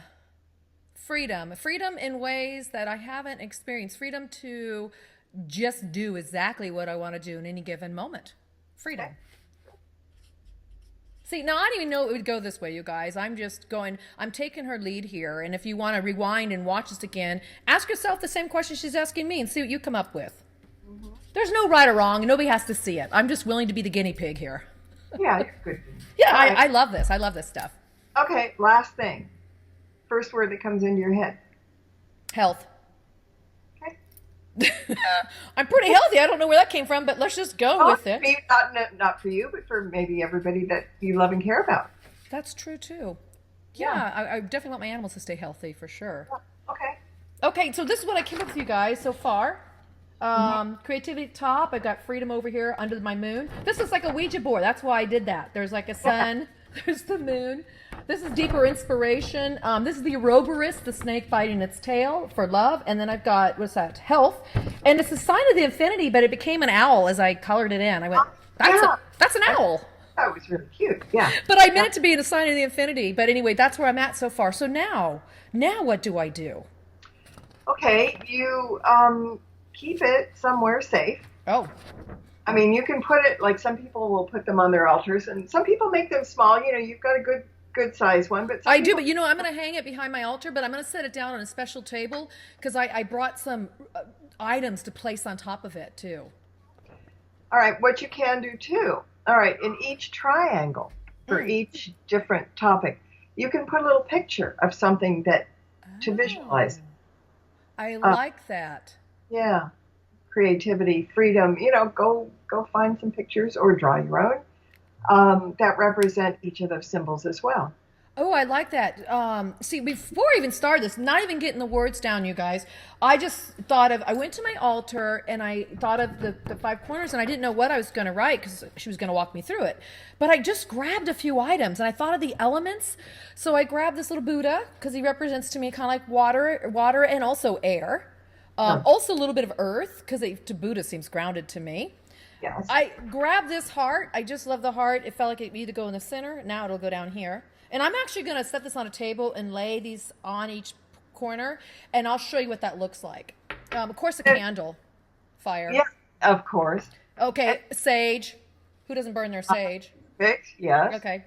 Freedom in ways that I haven't experienced. Freedom to just do exactly what I want to do in any given moment. Freedom. See, now I didn't even know it would go this way, you guys. I'm just going, I'm taking her lead here. And if you want to rewind and watch this again, ask yourself the same question she's asking me and see what you come up with. Mm-hmm. There's no right or wrong. Nobody has to see it. I'm just willing to be the guinea pig here. Yeah, you're good. Yeah, I love this. I love this stuff. Okay, last thing. First word that comes into your head. Health. Okay. I'm pretty healthy. I don't know where that came from, but let's just go with it. Maybe not for you, but for maybe everybody that you love and care about. That's true too. Yeah, I definitely want my animals to stay healthy for sure. Okay. Okay, so this is what I came up with you guys so far. Creativity top. I've got freedom over here under my moon. This is like a Ouija board. That's why I did that. There's like a sun. There's the moon. This is deeper inspiration. This is the Ouroboros, the snake biting its tail for love. And then I've got, what's that? Health. And it's a sign of the infinity, but it became an owl as I colored it in. I went, that's an owl. That was really cute. Yeah. But I meant it to be a sign of the infinity. But anyway, that's where I'm at so far. So now what do I do? Okay, you keep it somewhere safe. Oh. I mean, you can put it, like some people will put them on their altars, and some people make them small. You know, you've got a good size one, but I do. But you know, I'm going to hang it behind my altar, but I'm going to set it down on a special table because I brought some items to place on top of it too. All right, what you can do too. All right, in each triangle for each different topic, you can put a little picture of something that to visualize. I like that. Yeah. Creativity, freedom, you know, go find some pictures or draw your own that represent each of those symbols as well. Oh, I like that. See, before I even started this, not even getting the words down, you guys, I just thought of, I went to my altar and I thought of the five corners and I didn't know what I was going to write because she was going to walk me through it. But I just grabbed a few items and I thought of the elements. So I grabbed this little Buddha because he represents to me kind of like water and also air. Also a little bit of earth because to Buddha seems grounded to me. Yes. I grabbed this heart. I just love the heart. It felt like it needed to go in the center. Now it'll go down here. And I'm actually going to set this on a table and lay these on each corner. And I'll show you what that looks like. Of course, a candle. Fire. Yeah, of course. Okay, sage. Who doesn't burn their sage? Fix, yes. Okay.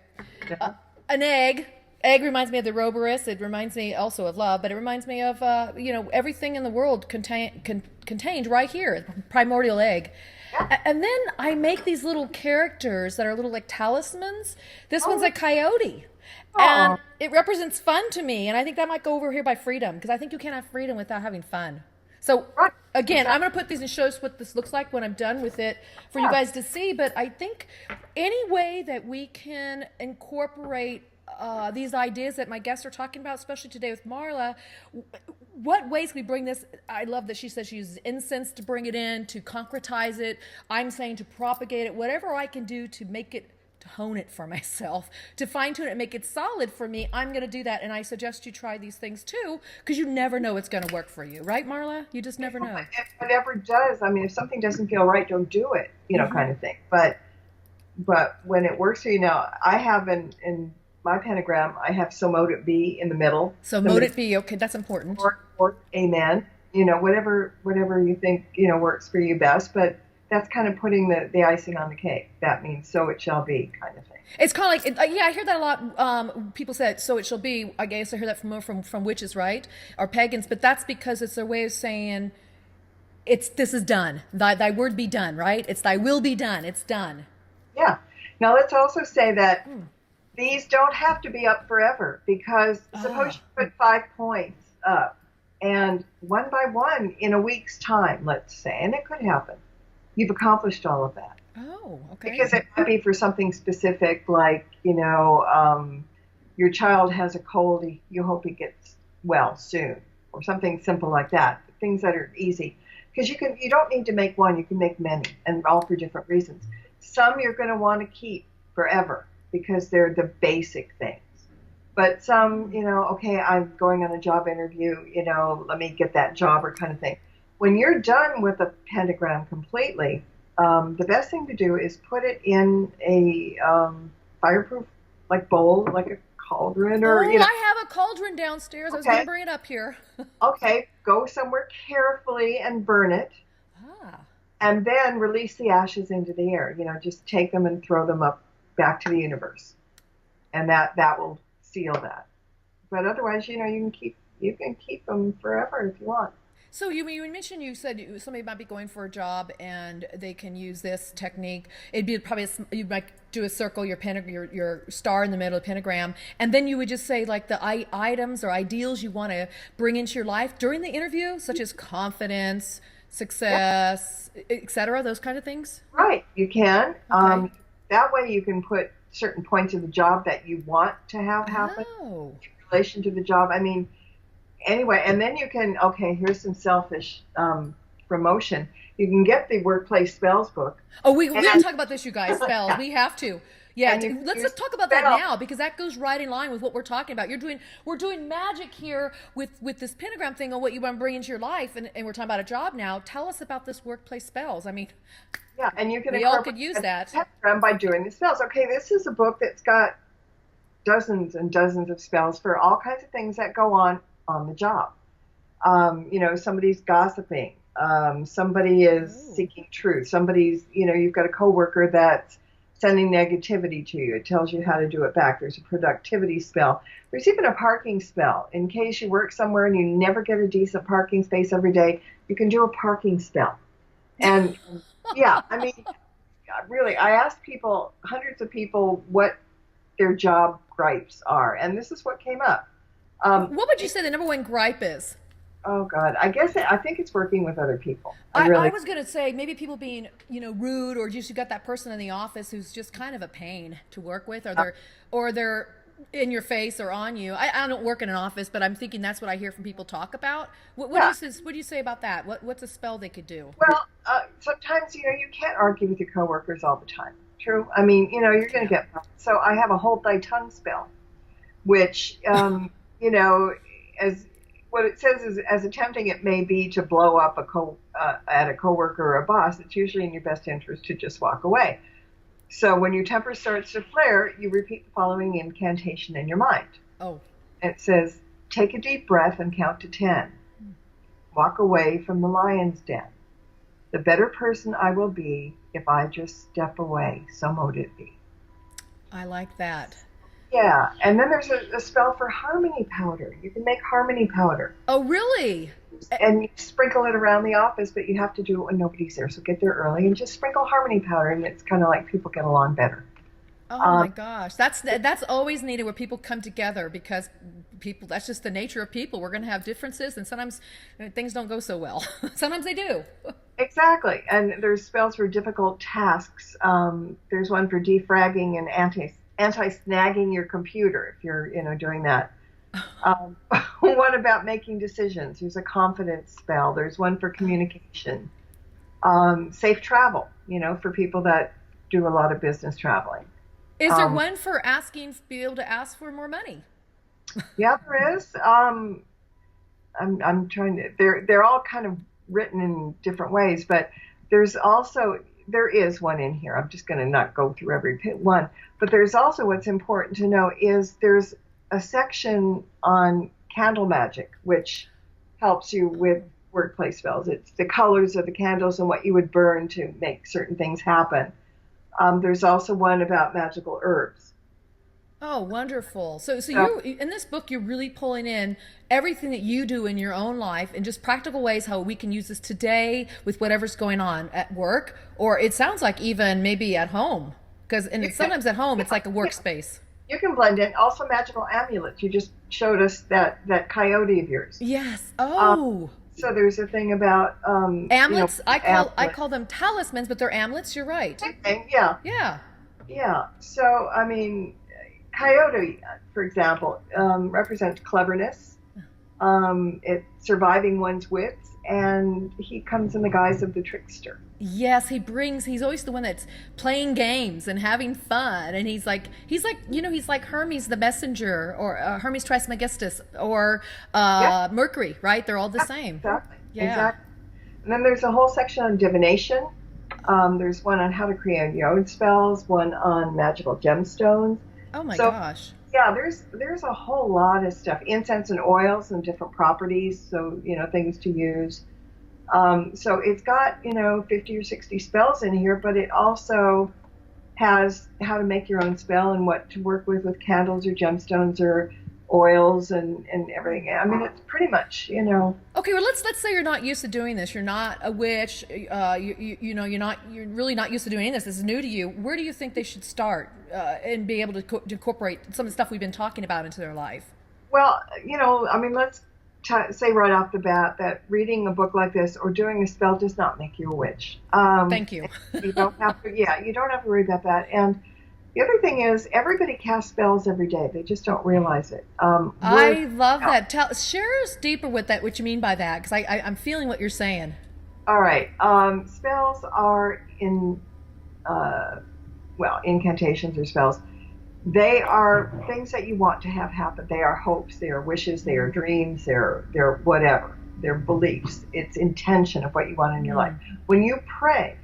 Yeah. An egg. Egg reminds me of the Ouroboros. It reminds me also of love, but it reminds me of, everything in the world contained right here, the primordial egg. Yeah. And then I make these little characters that are little like talismans. This one's a coyote. And it represents fun to me. And I think that might go over here by freedom because I think you can't have freedom without having fun. So again, I'm going to put these and show us what this looks like when I'm done with it for you guys to see. But I think any way that we can incorporate these ideas that my guests are talking about, especially today with Marla, what ways can we bring this? I love that she says she uses incense to bring it in, to concretize it. I'm saying to propagate it, whatever I can do to make it, to hone it for myself, to fine tune it and make it solid for me, I'm going to do that. And I suggest you try these things too, because you never know what's going to work for you. Right, Marla? You just never know. If whatever does, I mean, if something doesn't feel right, don't do it, kind of thing. But when it works for you now, I have in my pentagram, I have so mote it be in the middle. So mote it be, okay, that's important. Or amen. Whatever you think, works for you best. But that's kind of putting the icing on the cake. That means so it shall be kind of thing. It's kind of like, yeah, I hear that a lot. People say, "So it shall be." I guess I hear that from witches, right, or pagans. But that's because it's their way of saying, this is done. Thy word be done, right? It's thy will be done. It's done. Yeah. Now let's also say that these don't have to be up forever, because suppose you put 5 points up, and one by one in a week's time, let's say, and it could happen, you've accomplished all of that. Oh, okay. Because it might be for something specific, like, your child has a cold, you hope he gets well soon, or something simple like that. Things that are easy. Because you don't need to make one, you can make many, and all for different reasons. Some you're going to want to keep forever because they're the basic things. But some, okay, I'm going on a job interview, let me get that job, or kind of thing. When you're done with a pentagram completely, the best thing to do is put it in a fireproof bowl, like a cauldron, or I have a cauldron downstairs. Okay. I was going to bring it up here. Okay, go somewhere carefully and burn it. And then release the ashes into the air. Just take them and throw them up back to the universe, and that will seal that. But otherwise, you can keep them forever if you want. So you mentioned, you said somebody might be going for a job and they can use this technique. It'd be probably you might do a circle, your star in the middle of the pentagram, and then you would just say like the items or ideals you want to bring into your life during the interview, such as confidence, success, etc. Those kind of things. Right, you can. Okay. That way you can put certain points of the job that you want to have happen in relation to the job. I mean. Anyway, and then you can, here's some selfish promotion. You can get the workplace spells book. Oh, we gotta talk about this, you guys. Spells, we have to. Yeah, let's talk about that now, because that goes right in line with what we're talking about. We're doing magic here with this pentagram thing on what you want to bring into your life, and we're talking about a job now. Tell us about this workplace spells. I mean, yeah, and you can we all could use that pentagram by doing the spells. Okay, this is a book that's got dozens and dozens of spells for all kinds of things that go on the job. Somebody's gossiping. Somebody is seeking truth. Somebody's, you've got a coworker that's sending negativity to you. It tells you how to do it back. There's a productivity spell. There's even a parking spell. In case you work somewhere and you never get a decent parking space every day, you can do a parking spell. And yeah, I mean, really, I asked people, hundreds of people, what their job gripes are. And this is what came up. What would you say the number one gripe is? Oh God, I think it's working with other people. I was going to say maybe people being, rude, or just you got that person in the office who's just kind of a pain to work with, or they're in your face or on you. I don't work in an office, but I'm thinking that's what I hear from people talk about. What do you say about that? What's a spell they could do? Well, sometimes you can't argue with your coworkers all the time. True. I mean, you're going to get. So I have a hold thy tongue spell, which. As what it says is, as attempting it may be to blow up at a coworker or a boss, it's usually in your best interest to just walk away. So when your temper starts to flare, you repeat the following incantation in your mind. Oh. And it says, take a deep breath and count to 10. Walk away from the lion's den. The better person I will be if I just step away, so mote it be. I like that. Yeah, and then there's a spell for harmony powder. You can make harmony powder. Oh, really? And you sprinkle it around the office, but you have to do it when nobody's there. So get there early and just sprinkle harmony powder, and it's kind of like people get along better. Oh my gosh, that's always needed, where people come together, because that's just the nature of people. We're going to have differences, and sometimes things don't go so well. Sometimes they do. Exactly, and there's spells for difficult tasks. There's one for defragging and anti-snagging your computer if you're doing that. One about making decisions. There's a confidence spell. There's one for communication. Safe travel, for people that do a lot of business traveling. Is there one for be able to ask for more money? Yeah, there is. I'm trying to. They're all kind of written in different ways, but there is one in here. I'm just going to not go through every one, but there's also, what's important to know is there's a section on candle magic, which helps you with workplace spells. It's the colors of the candles and what you would burn to make certain things happen. There's also one about magical herbs. Oh, wonderful. So So, you in this book you're really pulling in everything that you do in your own life and just practical ways how we can use this today with whatever's going on at work, or it sounds like even maybe at home. Because and you it's can, sometimes at home it's like a yeah, workspace. you can blend in. Also, magical amulets. You just showed us that coyote of yours. Yes. Um, Oh. so there's a thing about, Amulets? I amulets. call them talismans, but they're amulets, you're right. Same thing, yeah. Yeah. Yeah. So, I mean, coyote, for example, represents cleverness, it surviving one's wits, and he comes in the guise of the trickster. Yes, he's always the one that's playing games and having fun. And he's like Hermes the messenger or Hermes Trismegistus or Yeah, Mercury, right? They're all the same. exactly. Yeah. Exactly. And then there's a whole section on divination. There's one on how to create your own spells, one on magical gemstones. Oh my So, gosh. yeah, there's a whole lot of stuff. Incense and oils and different properties, so, things to use. So it's got, 50 or 60 spells in here, but it also has how to make your own spell and what to work with candles or gemstones or oils and everything. I mean, it's pretty much, Okay, well let's say you're not used to doing this. You're not a witch. You're really not used to doing this. This is new to you. Where do you think they should start and be able to, to incorporate some of the stuff we've been talking about into their life? well, I mean, let's say right off the bat that reading a book like this or doing a spell does not make you a witch. Thank you. You don't have to, yeah, you don't have to worry about that. And the other thing is, everybody casts spells every day. They just don't realize it. I love that. Share us deeper with that. What you mean by that? Because I'm feeling what you're saying. All right. Spells are incantations or spells. They are things that you want to have happen. They are hopes. They are wishes. They are dreams. They're whatever. They're beliefs. It's intention of what you want in your life. When you pray,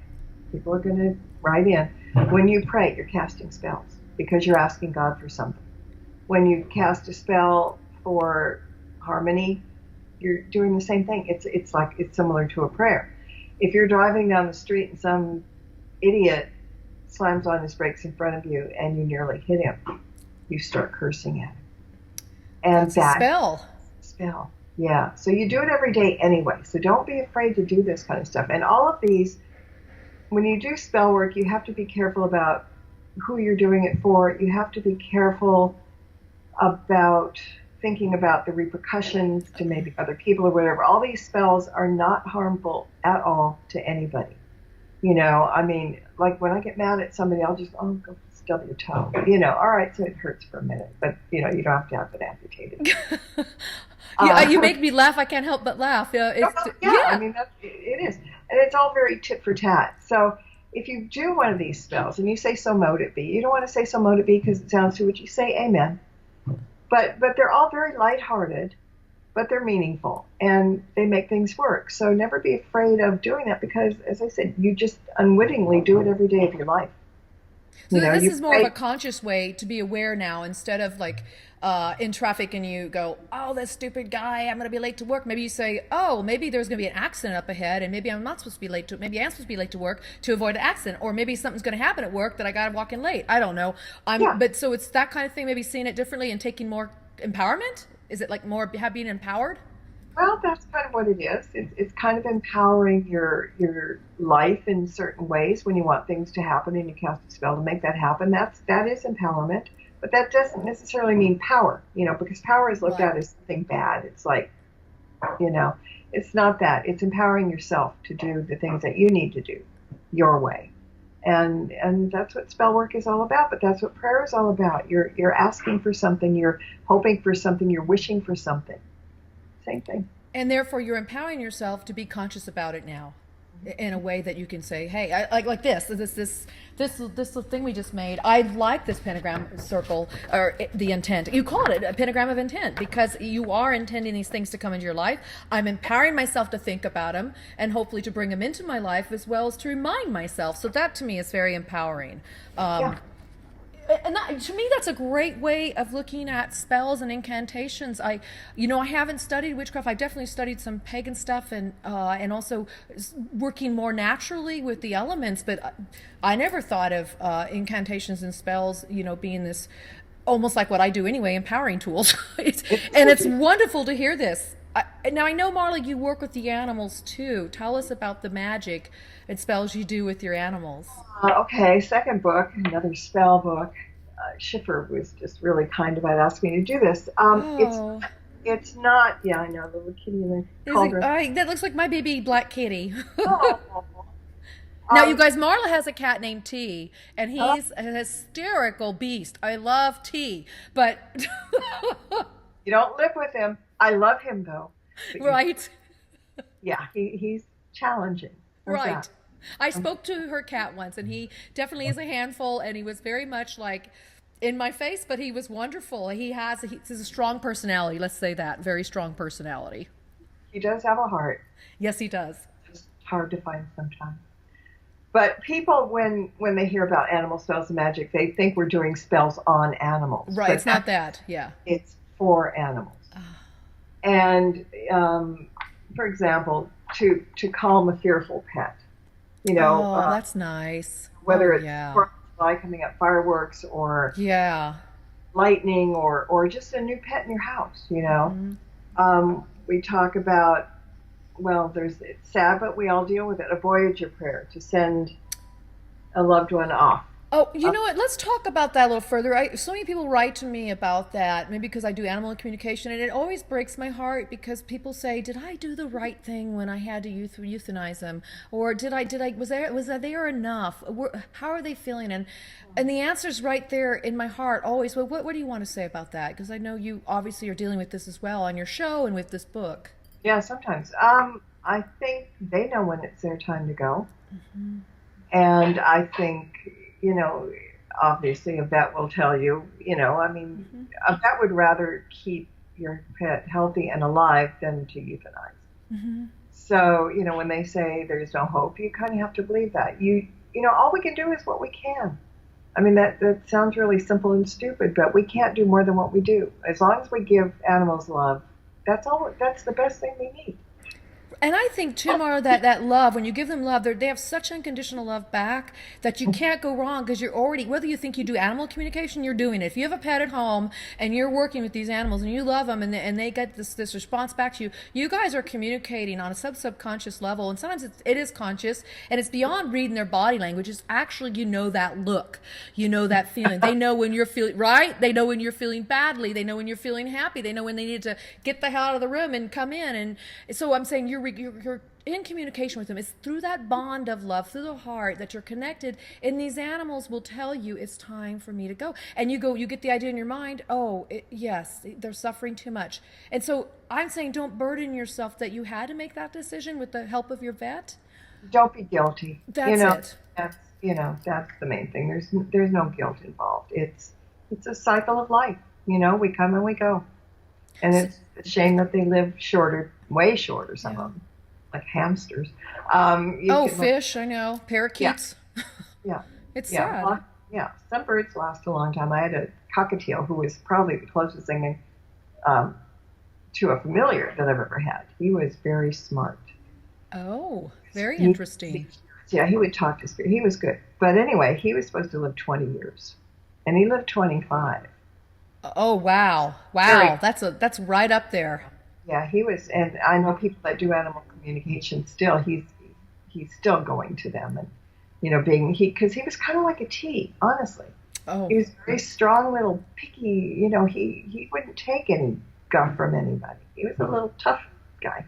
people are going to write in. When you pray, you're casting spells because you're asking God for something. When you cast a spell for harmony, you're doing the same thing. It's similar to a prayer. If you're driving down the street and some idiot slams on his brakes in front of you and you nearly hit him, you start cursing at him. And That's a spell. spell. Yeah. So you do it every day anyway. So don't be afraid to do this kind of stuff. And all of these, when you do spell work, you have to be careful about who you're doing it for. You have to be careful about thinking about the repercussions to maybe other people or whatever. All these spells are not harmful at all to anybody. I mean, like when I get mad at somebody, I'll just, go stub your toe. All right, so it hurts for a minute, but, you don't have to have it amputated. You make me laugh. I can't help but laugh. I mean, it is. And it's all very tit for tat. So if you do one of these spells and you say, so mote it be, you don't want to say, so mote it be, because it sounds too witchy. Say amen. But they're all very lighthearted, but they're meaningful and they make things work. So never be afraid of doing that because, as I said, you just unwittingly do it every day of your life. So this is more of a conscious way to be aware now instead of like in traffic and you go, oh, that stupid guy, I'm going to be late to work. Maybe you say, oh, maybe there's going to be an accident up ahead and maybe I'm not supposed to be late to, maybe I'm supposed to be late to work to avoid an accident, or maybe something's going to happen at work that I got to walk in late. I don't know. But so it's that kind of thing, maybe seeing it differently and taking more empowerment. Is it like more being empowered? Well, that's kind of what it is. It's kind of empowering your life in certain ways when you want things to happen and you cast a spell to make that happen. That is empowerment, but that doesn't necessarily mean power, because power is looked at as something bad. It's like, it's not that. It's empowering yourself to do the things that you need to do your way. And that's what spell work is all about, but that's what prayer is all about. You're asking for something, you're hoping for something, you're wishing for something. Same thing. And therefore you're empowering yourself to be conscious about it now in a way that you can say, hey, I like this thing we just made. I like this pentagram circle, or the intent. You called it a pentagram of intent because you are intending these things to come into your life. I'm empowering myself to think about them and hopefully to bring them into my life as well as to remind myself. So that to me is very empowering. Yeah. And that, to me, that's a great way of looking at spells and incantations. I haven't studied witchcraft. I definitely studied some pagan stuff, and also working more naturally with the elements. But I never thought of incantations and spells, being this almost like what I do anyway, empowering tools. And it's wonderful to hear this. Now I know, Marla, you work with the animals too. Tell us about the magic and spells you do with your animals. Okay, second book, another spell book. Schiffer was just really kind about asking me to do this. Oh, It's not. Yeah, I know the little kitty in the cauldron. that looks like my baby black kitty. Oh, Now, um, you guys, Marla has a cat named T, and oh, he's a hysterical beast. I love T, but you don't live with him. I love him though. But right, yeah, he's challenging. How's right. that? I spoke to her cat once, and he definitely is a handful, and he was very much like in my face, but he was wonderful. He's a strong personality. Let's say that, very strong personality. He does have a heart. Yes, he does. It's hard to find sometimes. But people, when they hear about animal spells and magic, they think we're doing spells on animals. Right, But it's not that. Yeah. it's for animals. And for example, to calm a fearful pet, Oh, that's nice. whether Oh, it's yeah. Fourth of July coming up, fireworks, or Yeah. lightning, or just a new pet in your house. Mhm. We talk about, well, it's sad, but we all deal with it. A voyager prayer to send a loved one off. Oh, you know what? Let's talk about that a little further. So many people write to me about that, maybe because I do animal communication, and it always breaks my heart because people say, "Did I do the right thing when I had to euthanize them, or was there enough? How are they feeling?" And the answer's right there in my heart always. Well, what do you want to say about that? Because I know you obviously are dealing with this as well on your show and with this book. Yeah, sometimes. I think they know when it's their time to go. Mm-hmm. And I think, obviously a vet will tell you, Mm-hmm. a vet would rather keep your pet healthy and alive than to euthanize. Mm-hmm. So, when they say there's no hope, you kind of have to believe that. All we can do is what we can. I mean, that sounds really simple and stupid, but we can't do more than what we do. As long as we give animals love, that's the best thing we need. And I think too, Mara, that love, when you give them love, they have such unconditional love back that you can't go wrong because you're already, whether you think you do animal communication, you're doing it. If you have a pet at home and you're working with these animals and you love them and they get this response back to you, you guys are communicating on a subconscious level. And sometimes it is conscious and it's beyond reading their body language. It's actually, that look, that feeling. They know when you're feeling, right? They know when you're feeling badly. They know when you're feeling happy. They know when they need to get the hell out of the room and come in. And so I'm saying you're in communication with them. It's through that bond of love, through the heart, that you're connected. And these animals will tell you it's time for me to go. And you get the idea in your mind, yes, they're suffering too much. And so I'm saying don't burden yourself that you had to make that decision with the help of your vet. Don't be guilty. That's it. That's the main thing. There's no guilt involved. It's a cycle of life. We come and we go. And it's a shame that they live shorter, way shorter, some of them, like hamsters. Fish, I know. Parakeets. Yeah. It's yeah. sad. Some birds last a long time. I had a cockatiel who was probably the closest thing to a familiar that I've ever had. He was very smart. Oh, very interesting. He would talk to spirit. He was good. But anyway, he was supposed to live 20 years. And he lived 25. Oh, wow. Wow. That's right up there. Yeah, he was, and I know people that do animal communication still. He's still going to them, and because he was kind of like a T, honestly. Oh, he was a very strong, little picky. He wouldn't take any guff from anybody. He was a little tough guy,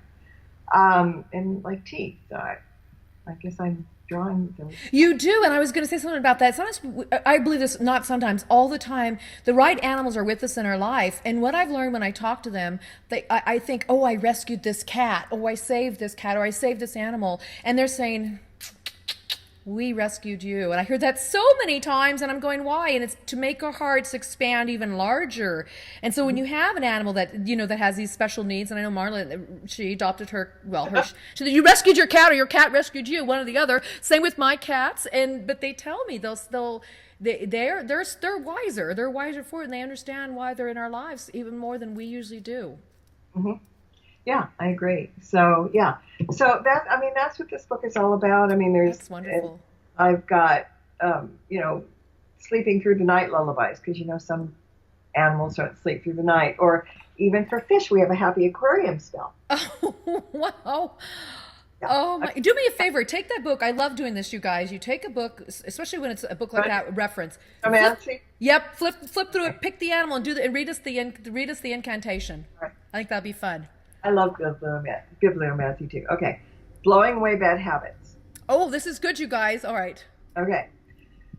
and like T. So I guess I'm drawing those. you do, and I was going to say something about that. Sometimes, I believe this, not sometimes, all the time, the right animals are with us in our life. And what I've learned when I talk to them, I think, I rescued this cat, I saved this cat, or I saved this animal. And they're saying, We rescued you. And I heard that so many times, and I'm going, why? And it's to make our hearts expand even larger. And so when you have an animal that, that has these special needs, and I know Marla, she adopted you rescued your cat or your cat rescued you, one or the other. Same with my cats. But they tell me they're wiser. They're wiser for it, and they understand why they're in our lives even more than we usually do. Mm-hmm. Yeah, I agree. So yeah, that's what this book is all about. I mean, That's wonderful. I've got sleeping through the night lullabies, because some animals don't sleep through the night, or even for fish we have a happy aquarium spell. Oh, wow. Yeah. Oh my! Do me a favor. Take that book. I love doing this, you guys. You take a book, especially when it's a book like that, reference. Flip through it. Pick the animal and read us the incantation. Right. I think that'd be fun. I love bibliomancy too. Okay, blowing away bad habits. Oh, this is good, you guys. All right. Okay,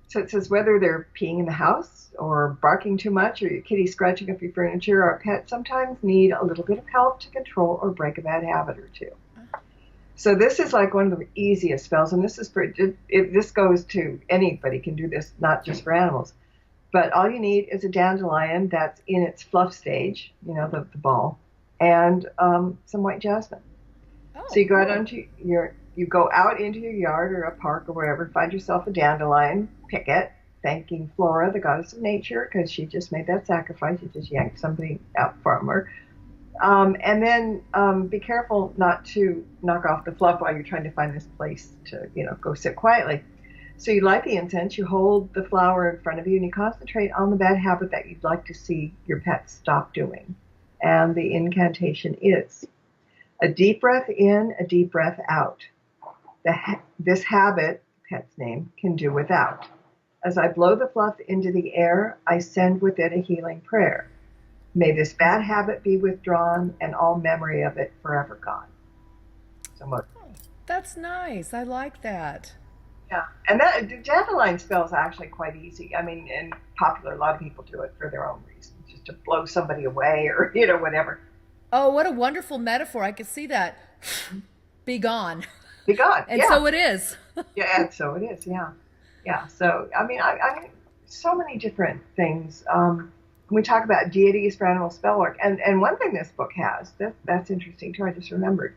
so it says whether they're peeing in the house or barking too much, or your kitty scratching up your furniture, or a pet sometimes need a little bit of help to control or break a bad habit or two. So this is like one of the easiest spells, and this is this goes to anybody can do this, not just for animals. But all you need is a dandelion that's in its fluff stage, the ball, and some white jasmine. Oh, so you go out into your yard or a park or wherever, find yourself a dandelion, pick it, thanking Flora, the goddess of nature, because she just made that sacrifice. You just yanked somebody out from her. And then be careful not to knock off the fluff while you're trying to find this place to, go sit quietly. So you light the incense, you hold the flower in front of you, and you concentrate on the bad habit that you'd like to see your pet stop doing. And the incantation is a deep breath in, a deep breath out. This habit, pet's name, can do without. As I blow the fluff into the air, I send with it a healing prayer. May this bad habit be withdrawn and all memory of it forever gone. That's nice. I like that. Yeah, and that the dandelion spell is actually quite easy. I mean, and popular. A lot of people do it for their own reasons, just to blow somebody away or whatever. Oh, what a wonderful metaphor! I could see that. Be gone. Be gone. And so it is. Yeah, and so it is. Yeah, yeah. So I mean, so many different things. We talk about deities for animal spell work, and one thing this book has that's interesting too. I just remembered.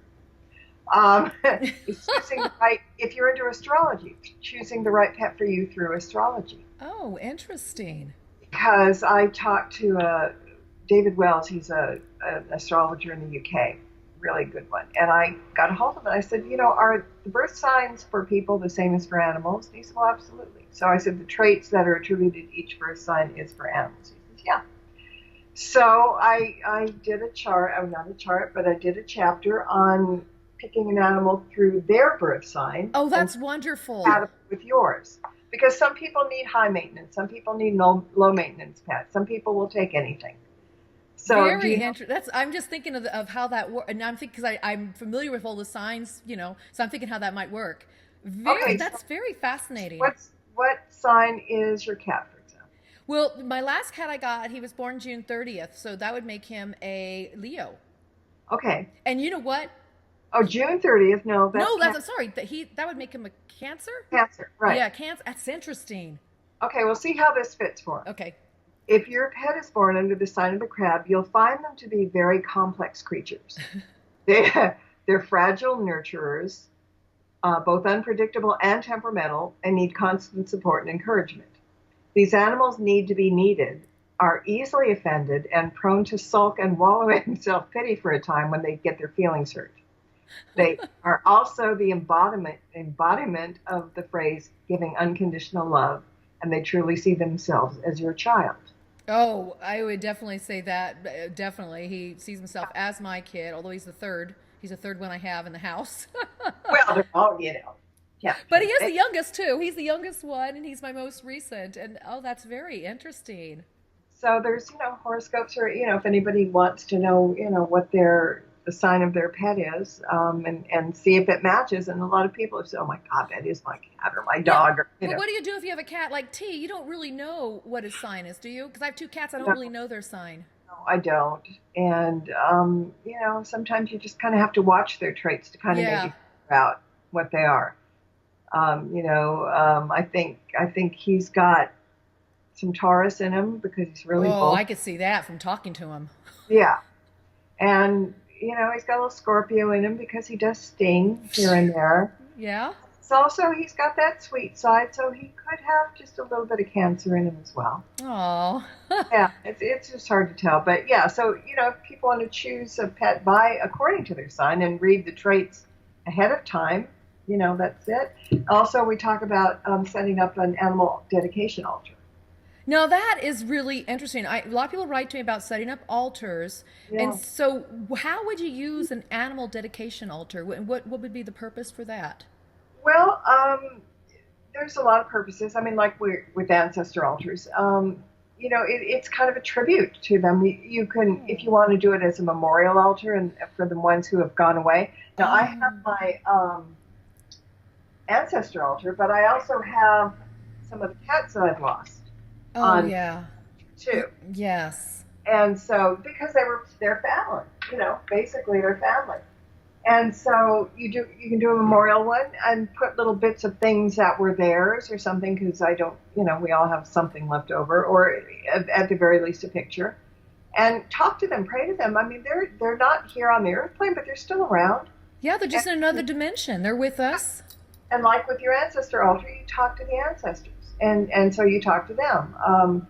It's choosing the right, if you're into astrology, choosing the right pet for you through astrology. Oh, interesting. Because I talked to David Wells, he's an astrologer in the UK, really good one. And I got a hold of him and I said, are the birth signs for people the same as for animals? And he said, well, absolutely. So I said, the traits that are attributed to each birth sign is for animals. He says, yeah. So I did a chart, not a chart, but I did a chapter on picking an animal through their birth sign. Oh, that's wonderful. With yours. Because some people need high maintenance, some people need low maintenance pets, some people will take anything. So very interesting. I'm just thinking of how that works, and I'm thinking because I'm familiar with all the signs, so I'm thinking how that might work. That's very fascinating. What sign is your cat, for example? Well, my last cat I got, he was born June 30th, so that would make him a Leo. Okay. And you know what? Oh, June 30th. No, sorry. That would make him a Cancer? Cancer, right. Yeah, Cancer. That's interesting. Okay, we'll see how this fits for him. Okay. If your pet is born under the sign of the crab, you'll find them to be very complex creatures. They're fragile nurturers, both unpredictable and temperamental, and need constant support and encouragement. These animals need to be needed, are easily offended, and prone to sulk and wallow in self-pity for a time when they get their feelings hurt. They are also the embodiment of the phrase giving unconditional love, and they truly see themselves as your child. Oh, I would definitely say that. Definitely. He sees himself as my kid, although he's the third. He's the third one I have in the house. Well, they're all, yeah. But he is the youngest, too. He's the youngest one, and he's my most recent. And, that's very interesting. So there's, horoscopes, or, if anybody wants to know, what the sign of their pet is, and see if it matches. And a lot of people have said, oh my God, that is my cat or my dog. Yeah. But what do you do if you have a cat like T? You don't really know what his sign is, do you? Because I have two cats, I don't really know their sign. No, I don't. And, sometimes you just kind of have to watch their traits to kind of maybe figure out what they are. I think he's got some Taurus in him because he's really Oh, bold. I could see that from talking to him. Yeah, and he's got a little Scorpio in him because he does sting here and there. Yeah. So also he's got that sweet side, so he could have just a little bit of Cancer in him as well. Oh. Yeah, it's just hard to tell, but yeah. So if people want to choose a pet by according to their sign and read the traits ahead of time, that's it. Also, we talk about setting up an animal dedication altar. Now that is really interesting. A lot of people write to me about setting up altars, and Yeah. so how would you use an animal dedication altar? What would be the purpose for that? Well, there's a lot of purposes. I mean, like with ancestor altars, it's kind of a tribute to them. You can, if you want to do it as a memorial altar and for the ones who have gone away. Now, I have Oh, my ancestor altar, but I also have some of the cats that I've lost oh on yeah. too. Yes. And so, because they're family, basically they're family. And so you can do a memorial one and put little bits of things that were theirs or something because I don't, we all have something left over or at the very least a picture and talk to them, pray to them. I mean, they're not here on the earth plane, but they're still around. Yeah, they're just in another dimension. They're with us. And like with your ancestor altar, you talk to the ancestors and so you talk to them.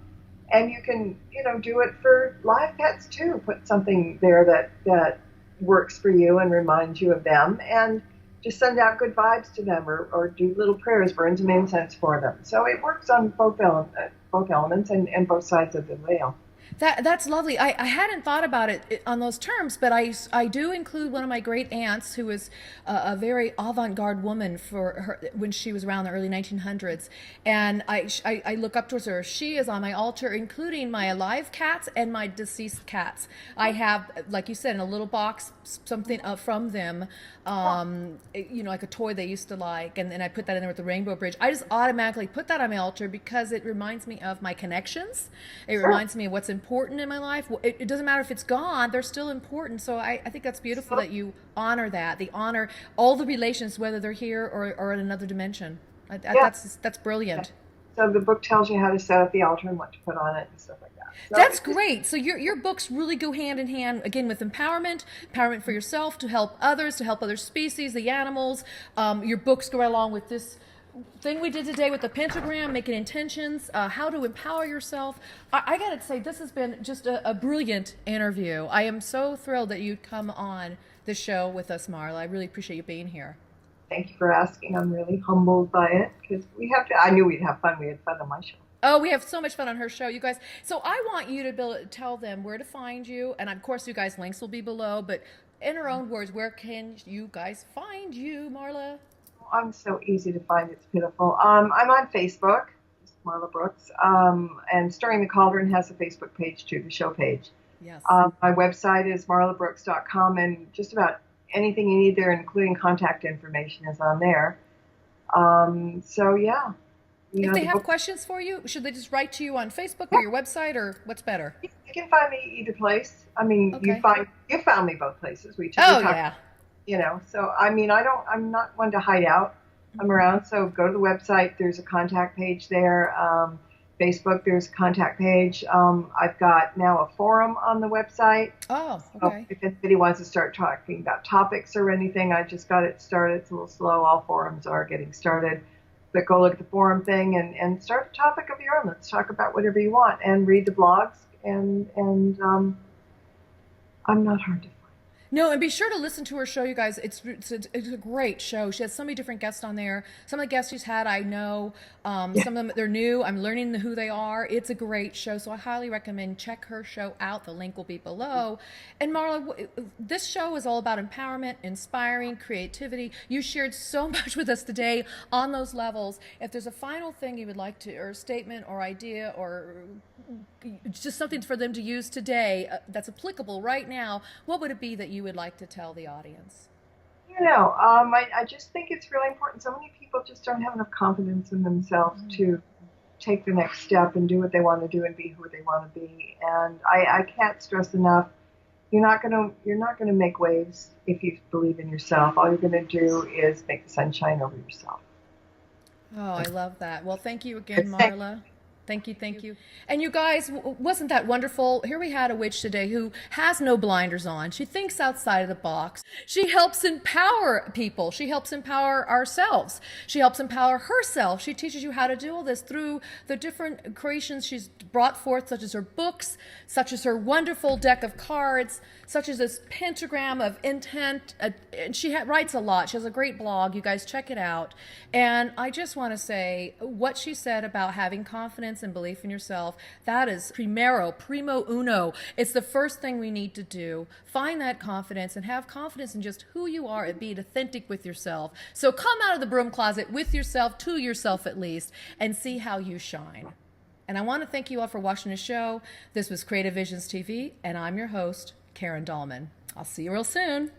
And you can, do it for live pets too. Put something there that works for you and reminds you of them, and just send out good vibes to them, or do little prayers, burn some incense for them. So it works on both elements and both sides of the veil. That's lovely. I hadn't thought about it on those terms, but I do include one of my great aunts who was a very avant-garde woman for her when she was around the early 1900s, and I look up towards her. She is on my altar, including my alive cats and my deceased cats. I have, like you said, in a little box something from them, like a toy they used to like, and then I put that in there with the rainbow bridge. I just automatically put that on my altar because it reminds me of my connections. It reminds me of what's important in my life. It doesn't matter if it's gone; they're still important. So I think that's beautiful that you honor that. They honor all the relations, whether they're here or in another dimension. Yeah. That's brilliant. So the book tells you how to set up the altar and what to put on it and stuff like that. So That's great. So your books really go hand in hand again with empowerment for yourself, to help others, to help other species, the animals. Your books go right along with this thing we did today with the pentagram, making intentions, how to empower yourself. I got to say, this has been just a brilliant interview. I am so thrilled that you'd come on the show with us, Marla. I really appreciate you being here. thank you for asking. I'm really humbled by it because I knew we'd have fun. We had fun on my show. Oh, we have so much fun on her show, you guys. So I want you to tell them where to find you. And of course, you guys' links will be below. But in her own words, where can you guys find you, Marla? I'm so easy to find. It's pitiful. I'm on Facebook, Marla Brooks. And Stirring the Cauldron has a Facebook page too, the show page. Yes. My website is marlabrooks.com, and just about anything you need there, including contact information, is on there. So yeah. If they the have book, questions for you, should they just write to you on Facebook or your website, or what's better? you can find me either place. I mean, Okay. you found me both places. We Oh, talk, yeah. So I mean, I'm not one to hide out. I'm around. So go to the website. There's a contact page there. Facebook, there's a contact page. I've got now a forum on the website. Oh, So okay. if anybody wants to start talking about topics or anything, I just got it started. It's a little slow. All forums are getting started. But go look at the forum thing and start a topic of your own. Let's talk about whatever you want and read the blogs. And I'm not hard to find. No, and be sure to listen to her show, you guys. It's a great show. She has so many different guests on there. Some of the guests she's had, I know. Some of them, they're new. I'm learning who they are. It's a great show, so I highly recommend check her show out. The link will be below. And Marla, this show is all about empowerment, inspiring, creativity. You shared so much with us today on those levels. If there's a final thing you would like to, or statement, or idea, or just something for them to use today that's applicable right now, what would it be that you would like to tell the audience? I just think it's really important. So many people just don't have enough confidence in themselves to take the next step and do what they want to do and be who they want to be. And I can't stress enough, you're not gonna make waves if you believe in yourself. All you're gonna do is make the sun shine over yourself. Oh, I love that. Well, thank you again, Marla. Thank you, thank you. And you guys, wasn't that wonderful? Here we had a witch today who has no blinders on. She thinks outside of the box. She helps empower people. She helps empower ourselves. She helps empower herself. She teaches you how to do all this through the different creations she's brought forth, such as her books, such as her wonderful deck of cards, such as this pentagram of intent. And she writes a lot. She has a great blog. You guys check it out. And I just want to say what she said about having confidence and belief in yourself, that is primo uno. It's the first thing we need to do. Find that confidence and have confidence in just who you are and be authentic with yourself. So come out of the broom closet with yourself, to yourself at least, and see how you shine. And I want to thank you all for watching the show. This was Creative Visions TV, and I'm your host, Karen Dahlman. I'll see you real soon.